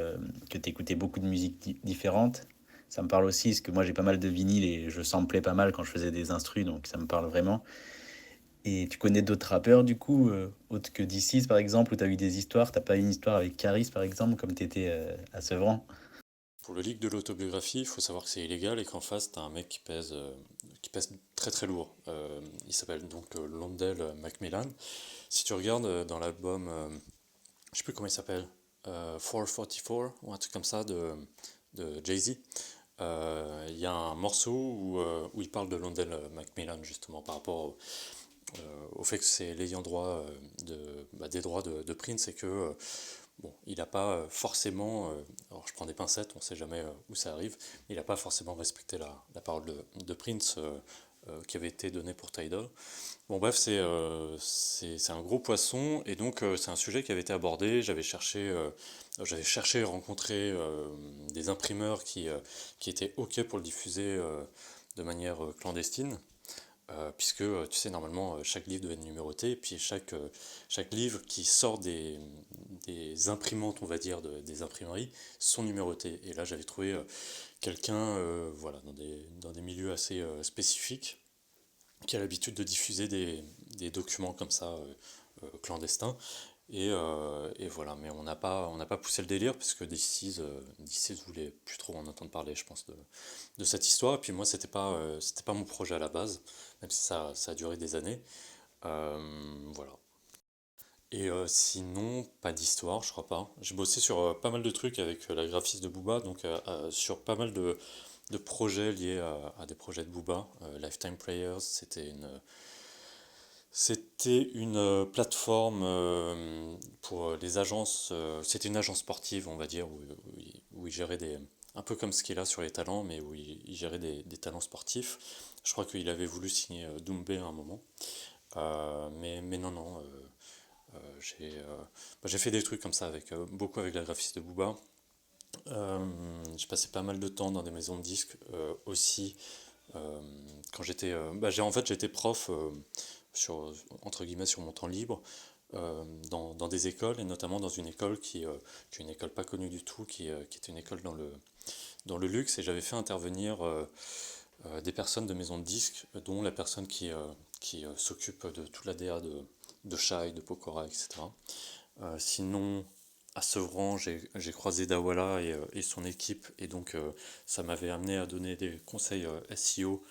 que tu écoutais beaucoup de musiques différentes, ça me parle aussi, parce que moi j'ai pas mal de vinyles et je samplais pas mal quand je faisais des instrus, donc ça me parle vraiment. Et tu connais d'autres rappeurs du coup, autres que DC's par exemple, où tu as eu des histoires? T'as pas eu une histoire avec Caris par exemple, comme tu étais à Sevran? Pour le leak de l'autobiographie, il faut savoir que c'est illégal et qu'en face, t'as un mec qui pèse très très lourd. Il s'appelle donc Londell Macmillan. Si tu regardes dans l'album, je sais plus comment il s'appelle, 444 ou un truc comme ça de Jay-Z, il y a un morceau où il parle de Londell Macmillan justement par rapport au fait que c'est l'ayant droit des droits de Prince et que bon, il n'a pas forcément, alors je prends des pincettes, on ne sait jamais où ça arrive, mais il n'a pas forcément respecté la parole de Prince qui avait été donnée pour Tidal. Bon bref, c'est un gros poisson et donc c'est un sujet qui avait été abordé. J'avais cherché à rencontrer des imprimeurs qui étaient OK pour le diffuser de manière clandestine. Puisque tu sais, normalement, chaque livre doit être numéroté, et puis chaque livre qui sort des imprimantes, on va dire, des imprimeries, sont numérotés. Et là, j'avais trouvé quelqu'un voilà, dans des milieux assez spécifiques, qui a l'habitude de diffuser des documents comme ça, clandestins. Et voilà, mais on n'a pas poussé le délire, parce que DC's voulait plus trop en entendre parler, je pense, de cette histoire. Et puis moi, c'était pas mon projet à la base, même si ça a duré des années. Voilà. Et sinon, pas d'histoire, je crois pas. J'ai bossé sur pas mal de trucs avec la graphiste de Booba, donc sur pas mal de projets liés à des projets de Booba. Lifetime Players, c'était une plateforme pour les agences. C'était une agence sportive, on va dire, où il gérait un peu comme ce qu'il a sur les talents, mais où il gérait des talents sportifs. Je crois qu'il avait voulu signer Doumbé à un moment. Mais non, non. J'ai fait des trucs comme ça, beaucoup avec la graphiste de Booba. J'ai passé pas mal de temps dans des maisons de disques aussi. euh, Quand en fait, j'étais prof entre guillemets, sur mon temps libre, dans des écoles, et notamment dans une école qui est une école pas connue du tout, qui était une école dans le luxe, et j'avais fait intervenir des personnes de maisons de disques, dont la personne qui s'occupe de toute la DA de Shai, de Pokora, etc. Sinon, à Sevran, j'ai croisé Dawala et son équipe, et donc ça m'avait amené à donner des conseils SEO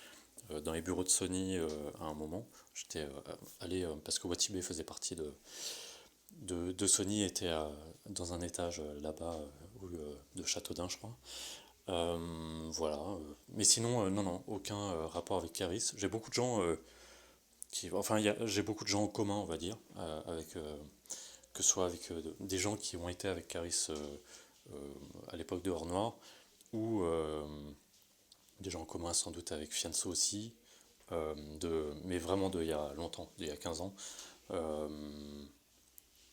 dans les bureaux de Sony à un moment. J'étais allé, parce que Watibé faisait partie de Sony, était dans un étage là-bas, de Châteaudun, je crois. Voilà. Mais sinon, non, non, aucun rapport avec Caris. J'ai beaucoup de gens enfin, j'ai beaucoup de gens en commun, on va dire, que ce soit avec des gens qui ont été avec Caris à l'époque de Hors Noir, ou des gens en commun sans doute avec Fianso aussi, mais vraiment il y a longtemps, d'il y a 15 ans. Euh,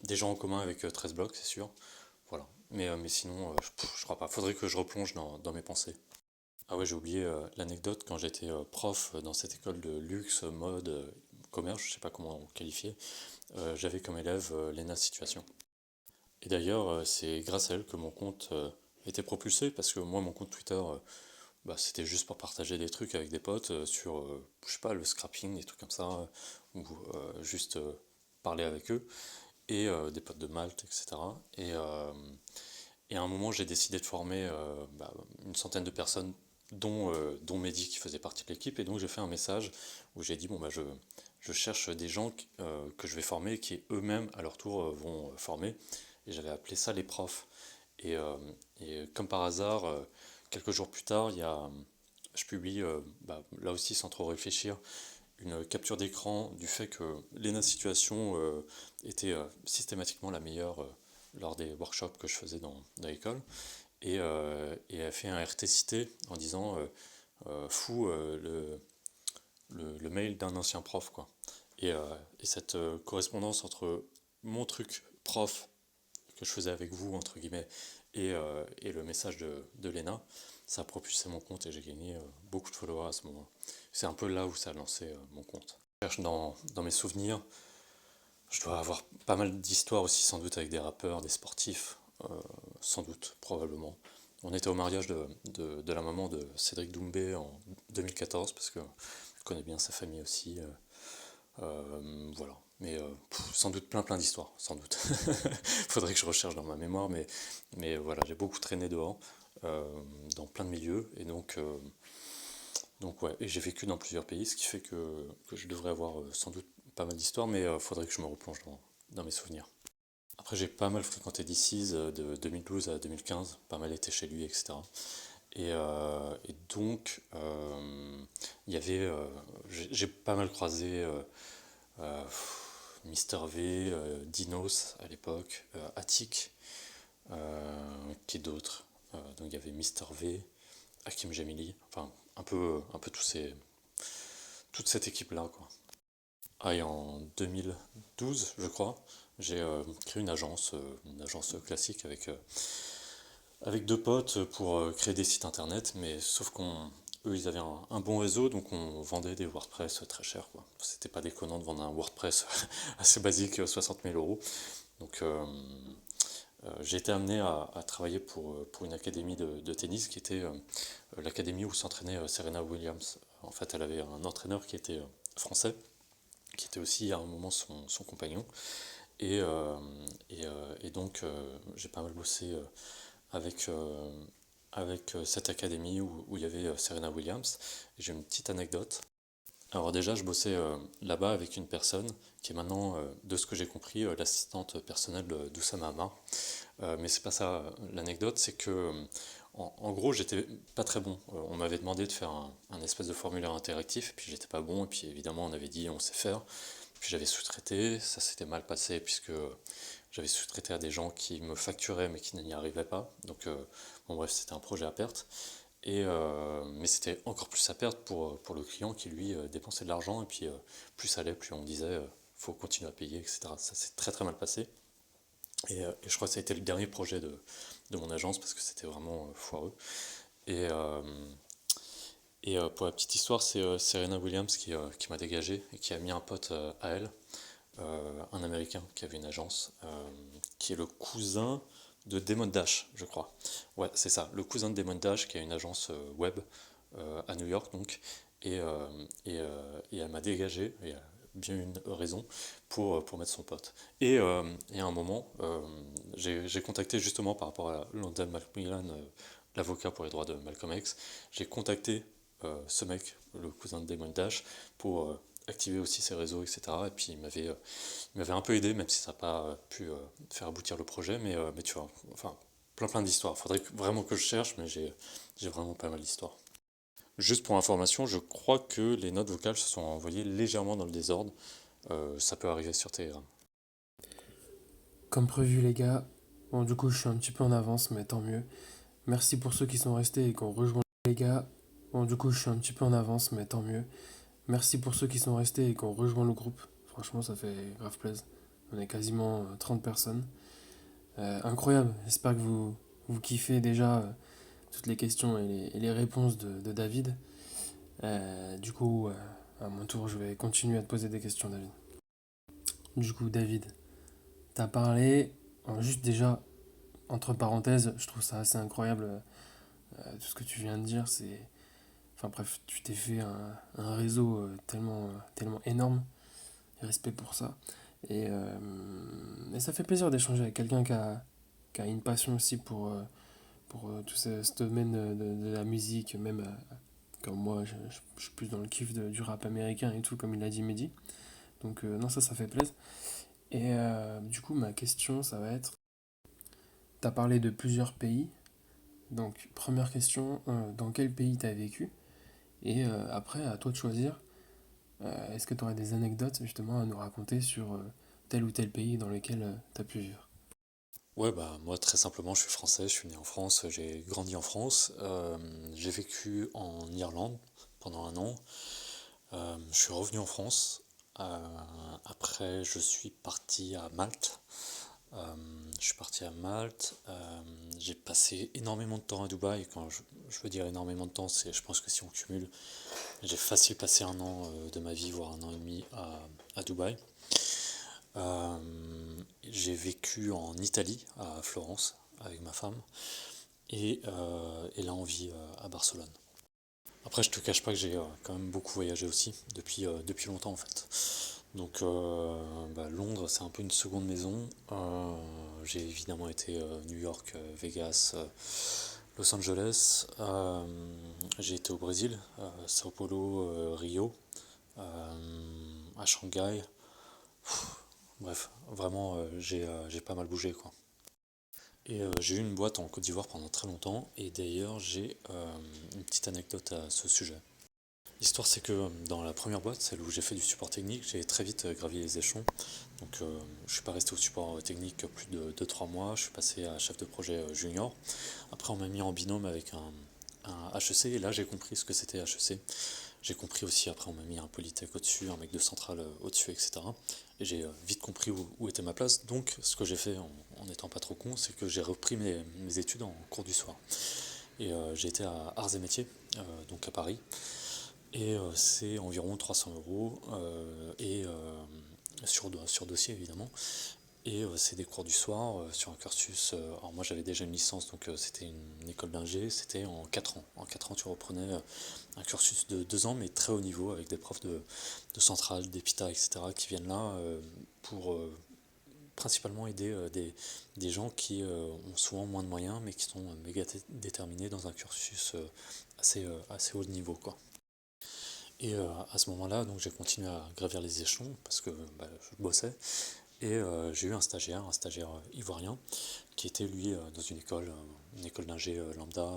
des gens en commun avec 13 blocs, c'est sûr. Voilà. Mais sinon, je crois pas. Faudrait que je replonge dans mes pensées. Ah ouais, j'ai oublié l'anecdote quand j'étais prof dans cette école de luxe, mode, commerce, je sais pas comment on qualifiait. J'avais comme élève Lena Situation. Et d'ailleurs, c'est grâce à elle que mon compte été propulsé parce que moi, mon compte Twitter, c'était juste pour partager des trucs avec des potes sur, je sais pas, le scrapping, des trucs comme ça, ou juste parler avec eux, et des potes de Malte, etc. Et à un moment, j'ai décidé de former une centaine de personnes, dont Mehdi qui faisait partie de l'équipe, et donc j'ai fait un message où j'ai dit, bon, je cherche des gens que je vais former, qui eux-mêmes, à leur tour, vont former, et j'avais appelé ça les profs. Et, euh, et comme par hasard, quelques jours plus tard, je publie, là aussi sans trop réfléchir, une capture d'écran du fait que l'ENA Situation était systématiquement la meilleure lors des workshops que je faisais dans l'école. Et elle fait un RT cité en disant fou le mail d'un ancien prof, quoi. Et cette correspondance entre mon truc prof que je faisais avec vous, entre guillemets, et le message de Lena, ça a propulsé mon compte et j'ai gagné beaucoup de followers à ce moment-là. C'est un peu là où ça a lancé mon compte. Je cherche dans mes souvenirs, je dois avoir pas mal d'histoires aussi, sans doute, avec des rappeurs, des sportifs, sans doute, probablement. On était au mariage de la maman de Cédric Doumbé en 2014, parce que je connais bien sa famille aussi. Voilà. Mais sans doute plein d'histoires, sans doute. Faudrait que je recherche dans ma mémoire, mais voilà, j'ai beaucoup traîné dehors, euh, dans plein de milieux, et donc ouais, et j'ai vécu dans plusieurs pays, ce qui fait que je devrais avoir sans doute pas mal d'histoires, mais faudrait que je me replonge dans mes souvenirs. Après, j'ai pas mal fréquenté DC's de 2012 à 2015, pas mal été chez lui, etc. Et donc, il y avait, j'ai pas mal croisé euh, Mister V, Dinos à l'époque, Attic, qui d'autres. Donc il y avait Mister V, Hakim Jamili, enfin un peu toute cette équipe-là, quoi. Ah, et en 2012, je crois, j'ai créé une agence classique avec deux potes pour créer des sites internet, mais sauf eux, ils avaient un bon réseau, donc on vendait des WordPress très chers, quoi. C'était pas déconnant de vendre un WordPress assez basique, 60 000 euros. Donc j'ai été amené à travailler pour une académie de tennis qui était l'académie où s'entraînait Serena Williams. En fait, elle avait un entraîneur qui était français, qui était aussi à un moment son compagnon. Et donc, j'ai pas mal bossé avec, euh, avec cette académie où il y avait Serena Williams. Et j'ai une petite anecdote. Alors déjà, je bossais là-bas avec une personne qui est maintenant, de ce que j'ai compris, l'assistante personnelle d'Oussama Hamar. Mais c'est pas ça l'anecdote, c'est que en gros, j'étais pas très bon. On m'avait demandé de faire un espèce de formulaire interactif, et puis j'étais pas bon, et puis évidemment, on avait dit on sait faire. Puis j'avais sous-traité, ça s'était mal passé puisque j'avais sous-traité à des gens qui me facturaient mais qui n'y arrivaient pas. Donc, bon, bref, c'était un projet à perte. Mais c'était encore plus à perte pour le client qui lui dépensait de l'argent et puis plus ça allait, plus on disait faut continuer à payer, etc. Ça s'est très très mal passé. Et je crois que ça a été le dernier projet de mon agence parce que c'était vraiment foireux. Et, euh, et pour la petite histoire, c'est Serena Williams qui m'a dégagé et qui a mis un pote à elle, un Américain qui avait une agence, qui est le cousin de Damon Dash, je crois. Ouais, c'est ça, le cousin de Damon Dash qui a une agence web à New York, donc. Et elle m'a dégagé, et bien une raison, pour mettre son pote. Et à un moment, j'ai contacté justement par rapport à London Macmillan, l'avocat pour les droits de Malcolm X, j'ai contacté ce mec, le cousin de Damon Dash, pour activer aussi ses réseaux, etc. Et puis il m'avait un peu aidé, même si ça n'a pas pu faire aboutir le projet, mais tu vois, enfin, plein d'histoires. Faudrait vraiment que je cherche, mais j'ai vraiment pas mal d'histoires. Juste pour information, je crois que les notes vocales se sont envoyées légèrement dans le désordre. Ça peut arriver sur Telegram. Comme prévu, les gars. Bon, du coup, je suis un petit peu en avance, mais tant mieux. Merci pour ceux qui sont restés et qui ont rejoint les gars. Bon, du coup, je suis un petit peu en avance, mais tant mieux. Merci pour ceux qui sont restés et qui ont rejoint le groupe. Franchement, ça fait grave plaisir. On est quasiment 30 personnes. Incroyable. J'espère que vous kiffez déjà toutes les questions et les réponses de David. Du coup, à mon tour, je vais continuer à te poser des questions, David. Du coup, David, t'as parlé, juste déjà, entre parenthèses, je trouve ça assez incroyable, tout ce que tu viens de dire. Enfin bref, tu t'es fait un réseau tellement énorme. Et respect pour ça. Et ça fait plaisir d'échanger avec quelqu'un qui a une passion aussi pour tout ce domaine de la musique, même comme moi, je suis plus dans le kiff du rap américain et tout, comme il a dit Mehdi. Donc non, ça fait plaisir. Et du coup, ma question, ça va être, t'as parlé de plusieurs pays. Donc, première question, dans quel pays t'as vécu? Et après, à toi de choisir, est-ce que tu aurais des anecdotes justement à nous raconter sur tel ou tel pays dans lequel tu as pu vivre? Ouais, bah moi très simplement, je suis français, je suis né en France, j'ai grandi en France, j'ai vécu en Irlande pendant un an, je suis revenu en France, après je suis parti à Malte, euh, je suis parti à Malte, j'ai passé énormément de temps à Dubaï. Quand je veux dire énormément de temps, c'est, je pense que si on cumule, j'ai facile passé un an de ma vie, voire un an et demi à Dubaï. Euh, j'ai vécu en Italie, à Florence, avec ma femme, et là on vit à Barcelone. Après, je te cache pas que j'ai quand même beaucoup voyagé aussi, depuis longtemps en fait. Donc bah, Londres, c'est un peu une seconde maison. J'ai évidemment été New York, Vegas, Los Angeles. J'ai été au Brésil, Sao Paulo, Rio, à Shanghai. Bref, vraiment, j'ai pas mal bougé quoi. Et j'ai eu une boîte en Côte d'Ivoire pendant très longtemps. Et d'ailleurs, j'ai une petite anecdote à ce sujet. L'histoire, c'est que dans la première boîte, celle où j'ai fait du support technique, j'ai très vite gravi les échelons. Donc, je suis pas resté au support technique plus de 2 3 mois. Je suis passé à chef de projet junior. Après, on m'a mis en binôme avec un HEC. Et là, j'ai compris ce que c'était HEC. J'ai compris aussi, après, on m'a mis un Polytech au-dessus, un mec de centrale au-dessus, etc. Et j'ai vite compris où était ma place. Donc, ce que j'ai fait en n'étant pas trop con, c'est que j'ai repris mes études en cours du soir. Et j'ai été à Arts et Métiers, donc à Paris. Et c'est environ 300 euros et sur dossier évidemment. Et c'est des cours du soir sur un cursus. Alors moi j'avais déjà une licence donc c'était une école d'ingé, c'était en 4 ans. En 4 ans tu reprenais un cursus de 2 ans mais très haut niveau avec des profs de centrale, d'EPITA, etc. qui viennent là pour principalement aider des gens qui ont souvent moins de moyens mais qui sont méga déterminés dans un cursus assez haut de niveau quoi. Et à ce moment-là, donc j'ai continué à gravir les échelons parce que bah, je bossais. Et j'ai eu un stagiaire ivoirien, qui était lui dans une école d'ingé lambda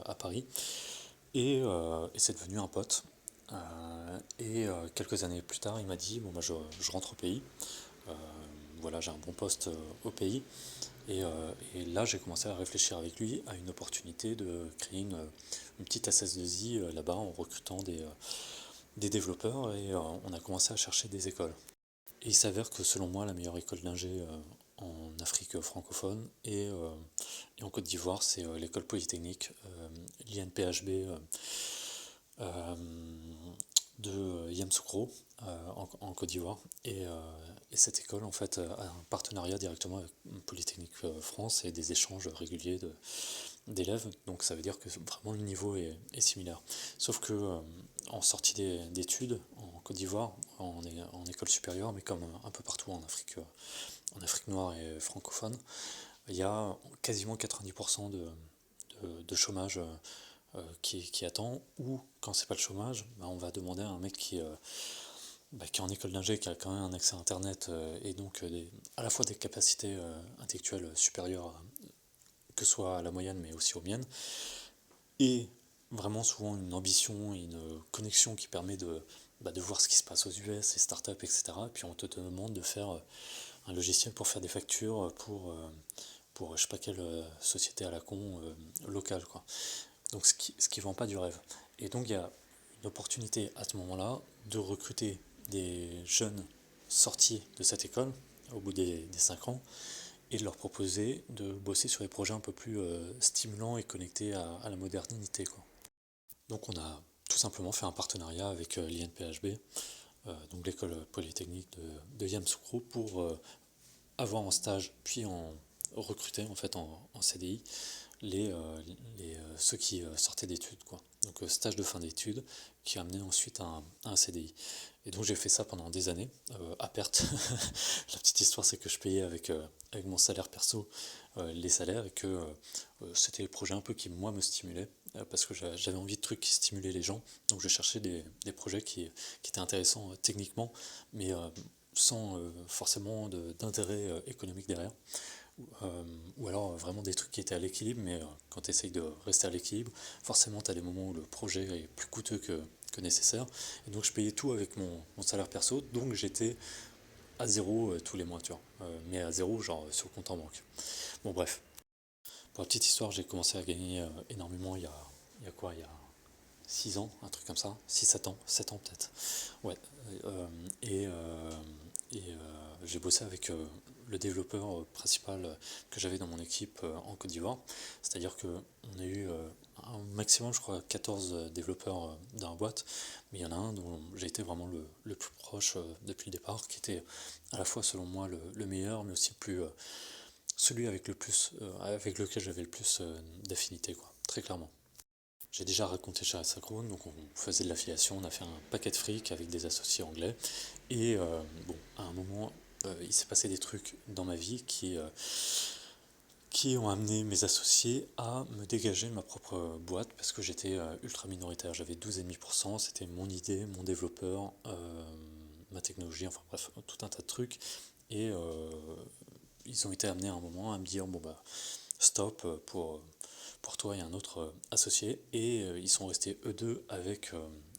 à Paris. Et c'est devenu un pote. Et quelques années plus tard, il m'a dit, bon bah je rentre au pays. Euh, voilà, j'ai un bon poste au pays. Et là, j'ai commencé à réfléchir avec lui à une opportunité de créer une petite SS2I là-bas en recrutant des développeurs et on a commencé à chercher des écoles. Et il s'avère que selon moi, la meilleure école d'ingé en Afrique francophone et en Côte d'Ivoire, c'est l'école polytechnique, l'INPHB euh, de Yamoussoukro en Côte d'Ivoire. Et cette école en fait a un partenariat directement avec Polytechnique France et des échanges réguliers d'élèves. Donc ça veut dire que vraiment le niveau est similaire. Sauf que en sortie d'études en Côte d'Ivoire, en école supérieure, mais comme un peu partout en Afrique noire et francophone, il y a quasiment 90% de chômage qui attend, ou quand c'est pas le chômage, bah, on va demander à un mec qui est en école d'ingé, qui a quand même un accès à internet et donc à la fois des capacités intellectuelles supérieures que ce soit à la moyenne mais aussi aux miennes, et vraiment souvent une ambition et une connexion qui permet de voir ce qui se passe aux US, les startups, etc. Et puis on te demande de faire un logiciel pour faire des factures pour je sais pas quelle société à la con locale, quoi. Donc ce qui vend pas du rêve. Et donc il y a une opportunité à ce moment-là de recruter des jeunes sortis de cette école au bout des 5 ans et de leur proposer de bosser sur des projets un peu plus stimulants et connectés à la modernité, quoi. Donc on a tout simplement fait un partenariat avec l'INPHB, donc l'école polytechnique de Yamoussoukro, pour avoir en stage puis recrutait en fait en CDI ceux qui sortaient d'études, quoi. Donc stage de fin d'études qui amenait ensuite à un CDI. Et donc j'ai fait ça pendant des années, à perte. La petite histoire, c'est que je payais avec mon salaire perso les salaires, et que c'était des projets un peu qui moi me stimulaient, parce que j'avais envie de trucs qui stimulaient les gens. Donc je cherchais des projets qui étaient intéressants techniquement, mais sans forcément d'intérêt économique derrière. Ou alors vraiment des trucs qui étaient à l'équilibre, mais quand tu essayes de rester à l'équilibre, forcément tu as des moments où le projet est plus coûteux que nécessaire. Et donc je payais tout avec mon salaire perso, donc j'étais à zéro tous les mois, tu vois. Mais à zéro, genre sur le compte en banque. Bon, bref. Pour la petite histoire, j'ai commencé à gagner énormément il y a quoi? Il y a 6 ans, un truc comme ça. 6 7 ans, 7 ans peut-être. Ouais. Euh, et euh, j'ai bossé avec le développeur principal que j'avais dans mon équipe en Côte d'Ivoire. C'est-à-dire qu'on a eu un maximum, je crois, 14 développeurs dans la boîte, mais il y en a un dont j'ai été vraiment le plus proche depuis le départ, qui était à la fois selon moi le meilleur, mais aussi celui avec lequel j'avais le plus d'affinité, quoi, très clairement. J'ai déjà raconté chez Asynchrone, donc on faisait de l'affiliation, on a fait un paquet de fric avec des associés anglais. Et bon, à un moment, il s'est passé des trucs dans ma vie qui ont amené mes associés à me dégager de ma propre boîte, parce que j'étais ultra minoritaire. J'avais 12,5%, c'était mon idée, mon développeur, ma technologie, enfin bref, tout un tas de trucs. Et ils ont été amenés à un moment à me dire, bon bah stop pour toi et un autre associé, et ils sont restés eux deux avec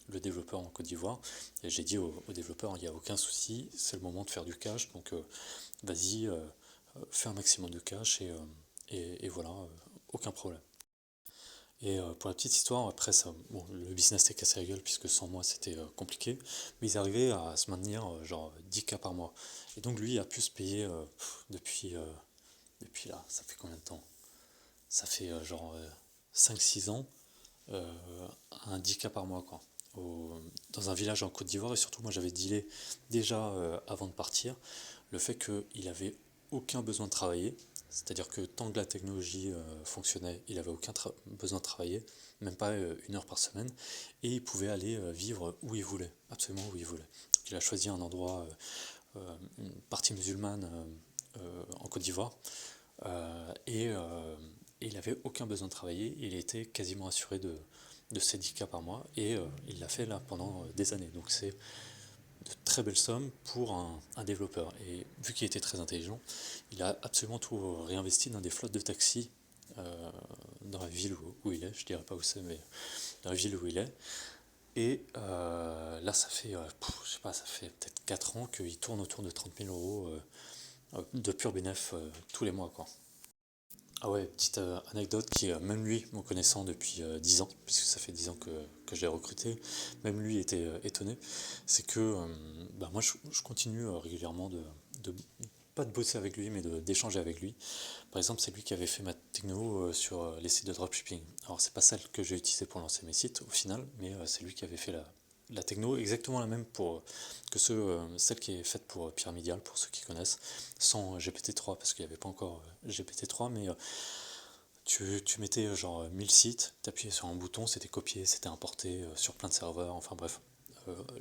le développeur en Côte d'Ivoire. Et j'ai dit au développeur, il n'y a aucun souci, c'est le moment de faire du cash, donc vas-y, fais un maximum de cash, et voilà, aucun problème. Et pour la petite histoire, après ça, bon, le business s'est cassé la gueule, puisque sans moi c'était compliqué, mais ils arrivaient à se maintenir genre 10K par mois. Et donc lui a pu se payer depuis là, ça fait combien de temps? Ça fait genre 5 6 ans, un 10K par mois, quoi. Dans un village en Côte d'Ivoire. Et surtout, moi j'avais dealé déjà avant de partir le fait qu'il avait aucun besoin de travailler. C'est-à-dire que tant que la technologie fonctionnait, il avait aucun besoin de travailler, même pas 1 heure par semaine, et il pouvait aller vivre où il voulait, absolument où il voulait. Donc, il a choisi un endroit, une partie musulmane en Côte d'Ivoire, et il n'avait aucun besoin de travailler. Il était quasiment assuré de ses 10K par mois, et il l'a fait là pendant des années. Donc c'est de très belles sommes pour un développeur. Et vu qu'il était très intelligent, il a absolument tout réinvesti dans des flottes de taxis dans la ville où il est. Je dirais pas où c'est, mais dans la ville où il est. Et là, ça fait, je sais pas, ça fait peut-être 4 ans qu'il tourne autour de 30 000 € de pur bénéf tous les mois, quoi. Ah ouais, petite anecdote qui, même lui, me connaissant depuis 10 ans, puisque ça fait 10 ans que je l'ai recruté, même lui était étonné. C'est que bah, moi, je continue régulièrement de- pas de bosser avec lui, mais d'échanger avec lui. Par exemple, c'est lui qui avait fait ma techno sur les sites de dropshipping. Alors, c'est pas celle que j'ai utilisée pour lancer mes sites au final, mais c'est lui qui avait fait la techno, exactement la même celle qui est faite pour Pyramidal, pour ceux qui connaissent, sans GPT-3, parce qu'il n'y avait pas encore GPT-3, mais tu mettais genre 1000 sites, t'appuyais sur un bouton, c'était copié, c'était importé sur plein de serveurs, enfin bref.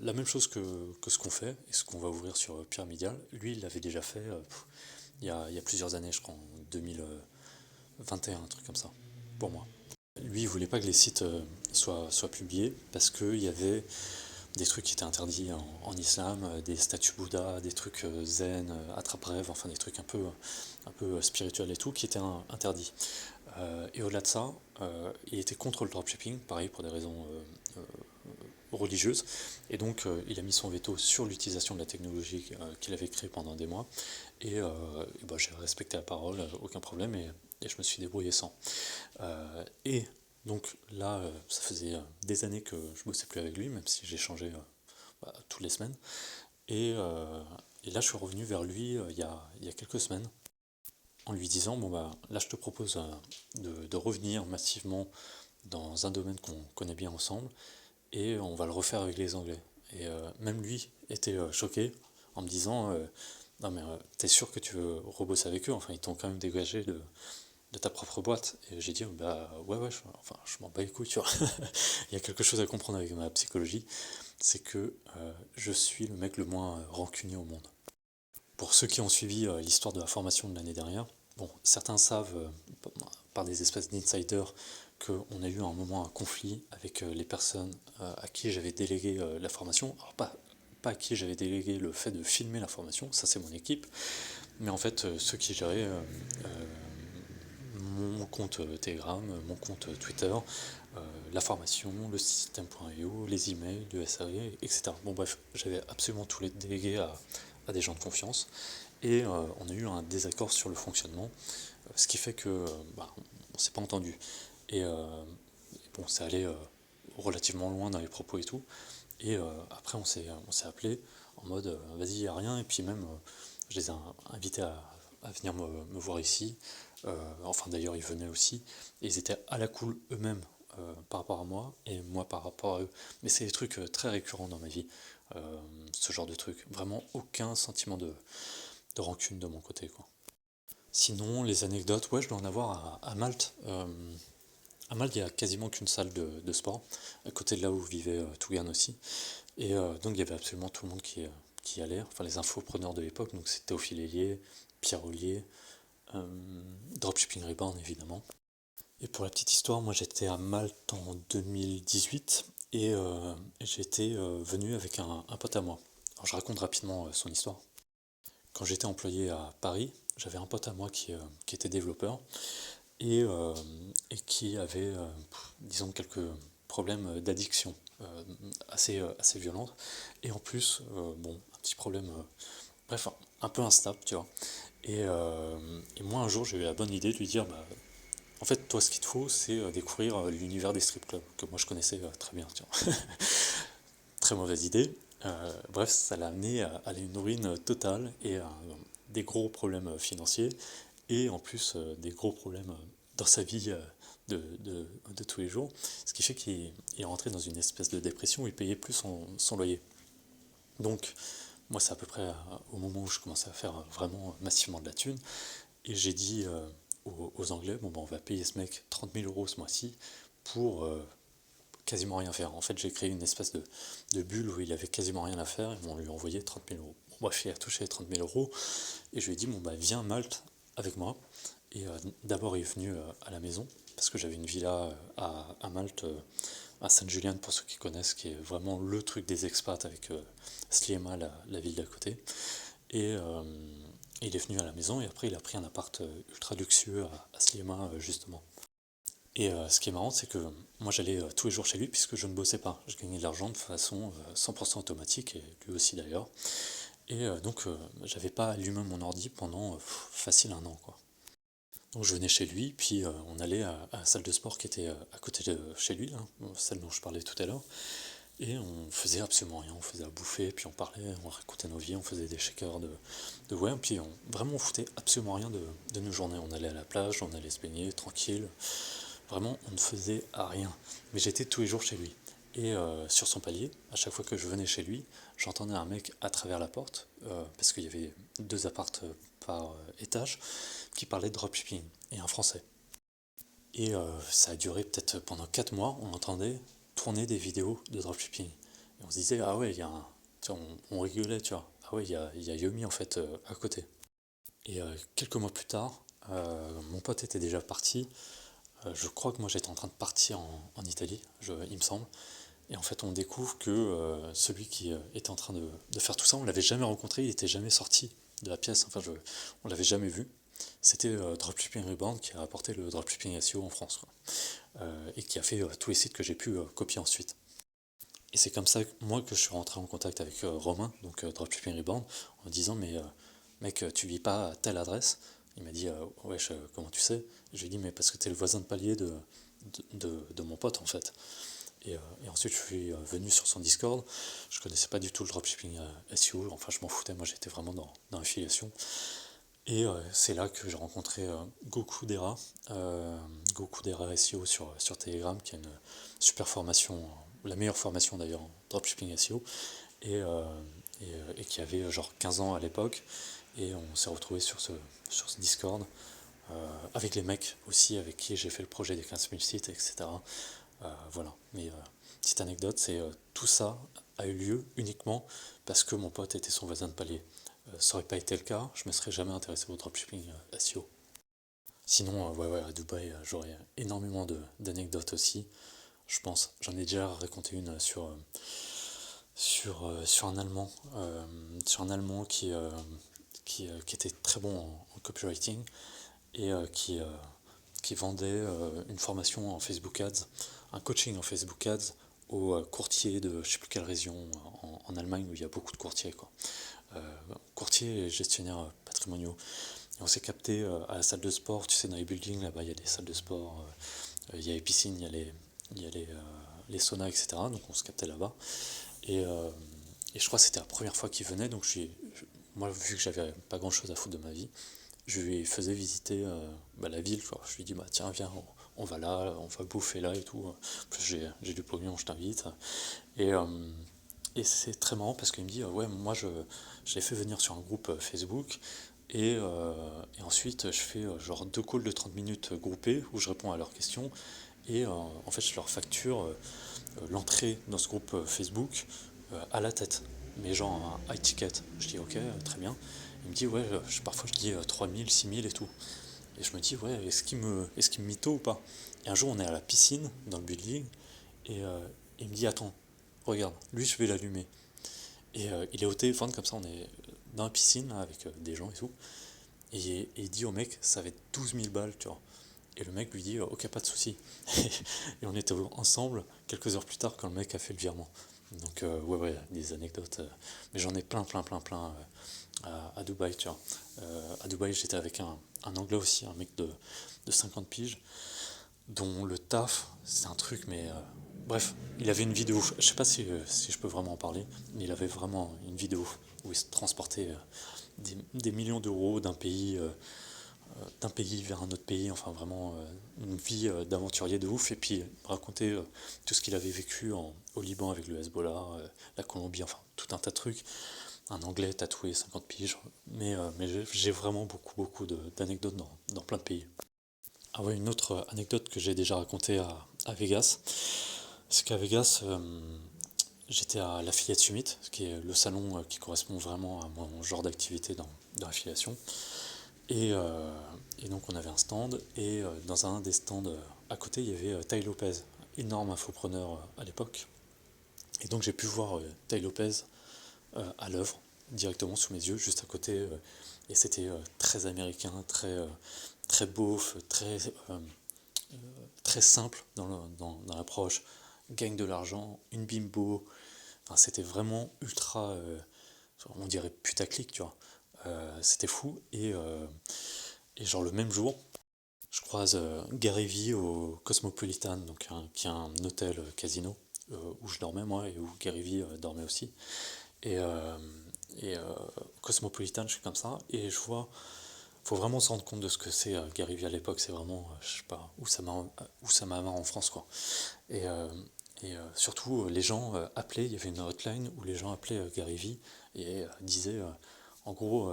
La même chose que ce qu'on fait et ce qu'on va ouvrir sur Pyramidal, lui il l'avait déjà fait il y a plusieurs années, je crois, en 2021, un truc comme ça, pour moi. Lui, il voulait pas que les sites soient publiés, parce qu'il y avait des trucs qui étaient interdits en islam, des statues Bouddha, des trucs zen, attrape-rêve, enfin des trucs un peu spirituels et tout, qui étaient interdits. Et au-delà de ça, il était contre le dropshipping, pareil pour des raisons religieuses, et donc il a mis son veto sur l'utilisation de la technologie qu'il avait créée pendant des mois, et bah, j'ai respecté la parole, aucun problème, et je me suis débrouillé sans. Et donc là, ça faisait des années que je bossais plus avec lui, même si j'échangeais bah, toutes les semaines. Et là, je suis revenu vers lui il y a quelques semaines, en lui disant, bon bah là, je te propose de revenir massivement dans un domaine qu'on connaît bien ensemble, et on va le refaire avec les Anglais. Et même lui était choqué en me disant, non mais t'es sûr que tu veux rebosser avec eux? Enfin, ils t'ont quand même dégagé de ta propre boîte. Et j'ai dit, bah ouais, enfin, je m'en bats les couilles, tu vois. Il y a quelque chose à comprendre avec ma psychologie, c'est que je suis le mec le moins rancunier au monde. Pour ceux qui ont suivi l'histoire de la formation de l'année dernière, bon, certains savent par des espèces d'insiders qu'on a eu à un moment un conflit avec les personnes à qui j'avais délégué la formation. Alors pas à qui j'avais délégué le fait de filmer la formation, ça c'est mon équipe, mais en fait ceux qui géraient mon compte Telegram, mon compte Twitter, la formation, le système.io, les emails, le SAE, etc. Bon bref, j'avais absolument tous les délégués à des gens de confiance, et on a eu un désaccord sur le fonctionnement, ce qui fait que on s'est pas entendu. Et bon, c'est allé relativement loin dans les propos et tout. Et après, on s'est appelé en mode vas-y, y a rien. Et puis même, je les ai invités à venir me voir ici. Enfin, d'ailleurs, ils venaient aussi. Et ils étaient à la cool eux-mêmes par rapport à moi et moi par rapport à eux. Mais c'est des trucs très récurrents dans ma vie, ce genre de trucs. Vraiment aucun sentiment de rancune de mon côté, quoi. Sinon, les anecdotes, ouais, je dois en avoir à Malte. À Malte, il n'y a quasiment qu'une salle de sport, à côté de là où vivait Tougan aussi. Et donc, il y avait absolument tout le monde qui y allait, enfin les infopreneurs de l'époque, donc c'était Théophile Hélier, Pierre Ollier, euh, Dropshipping Reborn évidemment. Et pour la petite histoire, moi j'étais à Malte en 2018 et j'étais venu avec un pote à moi. Alors je raconte rapidement son histoire. Quand j'étais employé à Paris, j'avais un pote à moi qui était développeur et, euh, et qui avait, disons, quelques problèmes d'addiction assez violentes. Et en plus, bon, un petit problème, bref, un peu instable, tu vois. Et moi, un jour, j'ai eu la bonne idée de lui dire, bah, en fait, toi, ce qu'il te faut, c'est découvrir l'univers des strip clubs, que moi je connaissais très bien, tu vois. Très mauvaise idée. Bref, ça l'a amené à une ruine totale et à des gros problèmes financiers et en plus des gros problèmes dans sa vie de tous les jours. Ce qui fait qu'il est rentré dans une espèce de dépression où il payait plus son loyer. Donc, moi, c'est à peu près au moment où je commençais à faire vraiment massivement de la thune. Et j'ai dit aux Anglais, bon, ben, on va payer ce mec 30 000 euros ce mois-ci pour quasiment rien faire. En fait, j'ai créé une espèce de bulle où il avait quasiment rien à faire et on lui a envoyé 30 000 euros. Bon, bref, il a touché les 30 000 euros et je lui ai dit, bon, bah, viens à Malte avec moi. Et d'abord, il est venu à la maison parce que j'avais une villa à Malte, à Sainte-Juliane, pour ceux qui connaissent, qui est vraiment le truc des expats avec Sliema, la ville d'à côté. Et il est venu à la maison et après, il a pris un appart ultra luxueux à Sliema, justement. Et ce qui est marrant, c'est que moi j'allais tous les jours chez lui puisque je ne bossais pas. Je gagnais de l'argent de façon 100% automatique, et lui aussi d'ailleurs. Et donc j'avais pas allumé mon ordi pendant facile un an, quoi. Donc je venais chez lui, puis on allait à la salle de sport qui était à côté de chez lui, hein, celle dont je parlais tout à l'heure. Et on faisait absolument rien, on faisait à bouffer, puis on parlait, on racontait nos vies, on faisait des shakers de web, puis vraiment on foutait absolument rien de nos journées. On allait à la plage, on allait se baigner tranquille. Vraiment, on ne faisait rien. Mais j'étais tous les jours chez lui. Et sur son palier, à chaque fois que je venais chez lui, j'entendais un mec à travers la porte, parce qu'il y avait 2 appartes par étage, qui parlait de dropshipping, et un français. Et ça a duré peut-être pendant 4 mois, on entendait tourner des vidéos de dropshipping. Et on se disait, ah ouais, il y a un... Tu vois, on rigolait, tu vois. Ah ouais, il y a Yomi en fait à côté. Et quelques mois plus tard, mon pote était déjà parti. Je crois que moi j'étais en train de partir en Italie, il me semble. Et en fait, on découvre que celui qui était en train de faire tout ça, on l'avait jamais rencontré, il était jamais sorti de la pièce, enfin, on l'avait jamais vu. C'était Dropshipping Reborn qui a apporté le dropshipping SEO en France, quoi. Et qui a fait tous les sites que j'ai pu copier ensuite. Et c'est comme ça, moi, que je suis rentré en contact avec Romain, donc Dropshipping Reborn, en disant, mais mec, tu vis pas à telle adresse? Il m'a dit, wesh, comment tu sais? Je lui ai dit, mais parce que t'es le voisin de palier de mon pote, en fait. Et ensuite, je suis venu sur son Discord. Je connaissais pas du tout le dropshipping SEO, enfin, je m'en foutais, moi, j'étais vraiment dans l'affiliation. Et c'est là que j'ai rencontré Goku Dera, SEO sur Telegram, qui a une super formation, la meilleure formation d'ailleurs en dropshipping SEO, et, et qui avait genre 15 ans à l'époque, et on s'est retrouvés sur ce Discord, avec les mecs aussi avec qui j'ai fait le projet des 15 000 sites, etc. Voilà, mais petite anecdote, c'est tout ça a eu lieu uniquement parce que mon pote était son voisin de palier. Ça aurait pas été le cas, je me serais jamais intéressé au dropshipping SEO. Sinon, ouais, à Dubaï, j'aurais énormément d'anecdotes aussi. Je pense, j'en ai déjà raconté une sur un Allemand qui était très bon en copywriting et qui vendait une formation en Facebook Ads, un coaching en Facebook Ads aux courtiers de je sais plus quelle région en Allemagne où il y a beaucoup de courtiers, quoi. Courtiers et gestionnaires patrimoniaux. Et on s'est capté à la salle de sport, tu sais, dans les buildings, là-bas il y a des salles de sport, il y a les piscines, il y a les saunas, etc. Donc on se captait là-bas. Et je crois que c'était la première fois qu'il venait, donc moi, vu que j'avais pas grand-chose à foutre de ma vie, je lui faisais visiter la ville. Quoi. Je lui dis, bah tiens, viens, on va là, on va bouffer là et tout. En plus, j'ai du pognon, je t'invite. Et, euh, et c'est très marrant parce qu'il me dit, ouais, moi, je l'ai fait venir sur un groupe Facebook. Et ensuite, je fais genre 2 calls de 30 minutes groupés où je réponds à leurs questions. Et en fait, je leur facture l'entrée dans ce groupe Facebook à la tête, mais genre un high ticket. Je dis ok, très bien. Il me dit ouais, parfois je dis 3000, 6000 et tout. Et je me dis ouais, est-ce qu'il me mytho ou pas? Et un jour on est à la piscine dans le building et il me dit attends, regarde, lui je vais l'allumer. Et il est au téléphone comme ça, on est dans la piscine là, avec des gens et tout. Et il dit au mec ça va être 12 000 balles, tu vois. Et le mec lui dit ok, pas de souci. Et on était ensemble quelques heures plus tard quand le mec a fait le virement. Donc ouais, des anecdotes. Mais j'en ai plein à Dubaï, tu vois. À Dubaï, j'étais avec un Anglais aussi, un mec de 50 piges, dont le taf, c'est un truc, mais bref, il avait une vidéo. Je sais pas si je peux vraiment en parler, mais il avait vraiment une vidéo où il se transportait des millions d'euros d'un pays vers un autre pays, enfin vraiment une vie d'aventurier de ouf, et puis raconter tout ce qu'il avait vécu au Liban avec le Hezbollah, la Colombie, enfin tout un tas de trucs. Un anglais tatoué 50 piges, mais j'ai vraiment beaucoup d'anecdotes dans plein de pays. Ah ouais, une autre anecdote que j'ai déjà racontée à Vegas, c'est qu'à Vegas, j'étais à l'Affiliate Summit, ce qui est le salon qui correspond vraiment à mon genre d'activité dans l'affiliation. Et donc on avait un stand, et dans un des stands à côté, il y avait Tai Lopez, énorme infopreneur à l'époque. Et donc j'ai pu voir Tai Lopez à l'œuvre, directement sous mes yeux, juste à côté. Et c'était très américain, très beauf, très simple dans l'approche. Gagne de l'argent, une bimbo. Enfin, c'était vraiment ultra, on dirait putaclic, tu vois. C'était fou. Et genre le même jour, je croise Gary Vee au Cosmopolitan, donc qui est un hôtel casino où je dormais moi et où Gary Vee dormait aussi. Et, euh, et Cosmopolitan, je suis comme ça et je vois. Faut vraiment se rendre compte de ce que c'est Gary Vee à l'époque. C'est vraiment, je sais pas, où ça m'a en France, quoi. Et, euh, surtout, les gens appelaient. Il y avait une hotline où les gens appelaient Gary Vee et disaient, en gros,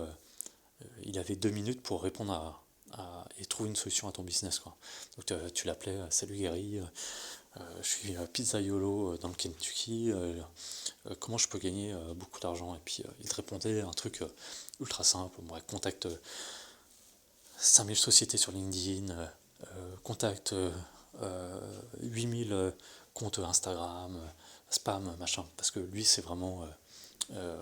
il avait 2 minutes pour répondre et trouver une solution à ton business, quoi. Donc tu l'appelais, salut Gary, je suis pizzaiolo dans le Kentucky, comment je peux gagner beaucoup d'argent? Et puis il te répondait un truc ultra simple, ouais, contacte 5000 sociétés sur LinkedIn, contacte 8000 comptes Instagram, spam, machin, parce que lui c'est vraiment euh,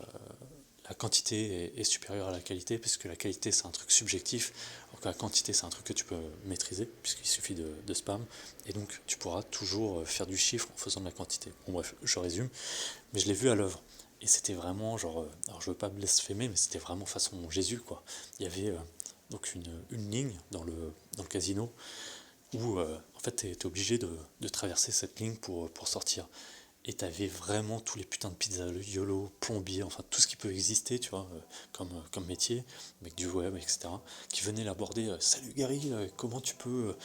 la quantité est supérieure à la qualité, puisque la qualité c'est un truc subjectif, alors que la quantité c'est un truc que tu peux maîtriser, puisqu'il suffit de spam, et donc tu pourras toujours faire du chiffre en faisant de la quantité. Bon bref, je résume, mais je l'ai vu à l'œuvre, et c'était vraiment genre, alors je veux pas blasphémer, mais c'était vraiment façon Jésus, quoi. Il y avait donc une ligne dans le casino, où en fait t'es obligé de traverser cette ligne pour sortir. Et t'avais vraiment tous les putains de pizzaiolo, plombiers, enfin tout ce qui peut exister, tu vois, comme métier, mec du web, etc., qui venaient l'aborder. Salut Gary, comment tu peux.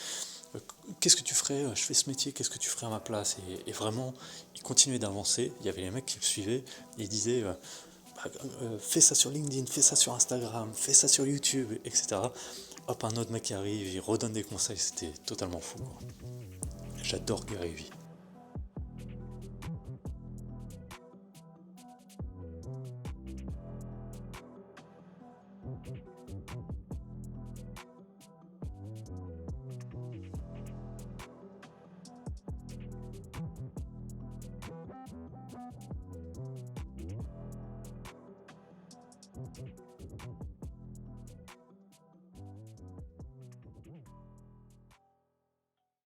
Qu'est-ce que tu ferais? Je fais ce métier, qu'est-ce que tu ferais à ma place? Et vraiment, ils continuaient d'avancer. Il y avait les mecs qui me suivaient, et ils disaient fais ça sur LinkedIn, fais ça sur Instagram, fais ça sur YouTube, etc. Hop, un autre mec qui arrive, il redonne des conseils, c'était totalement fou, quoi. J'adore Gary Vee.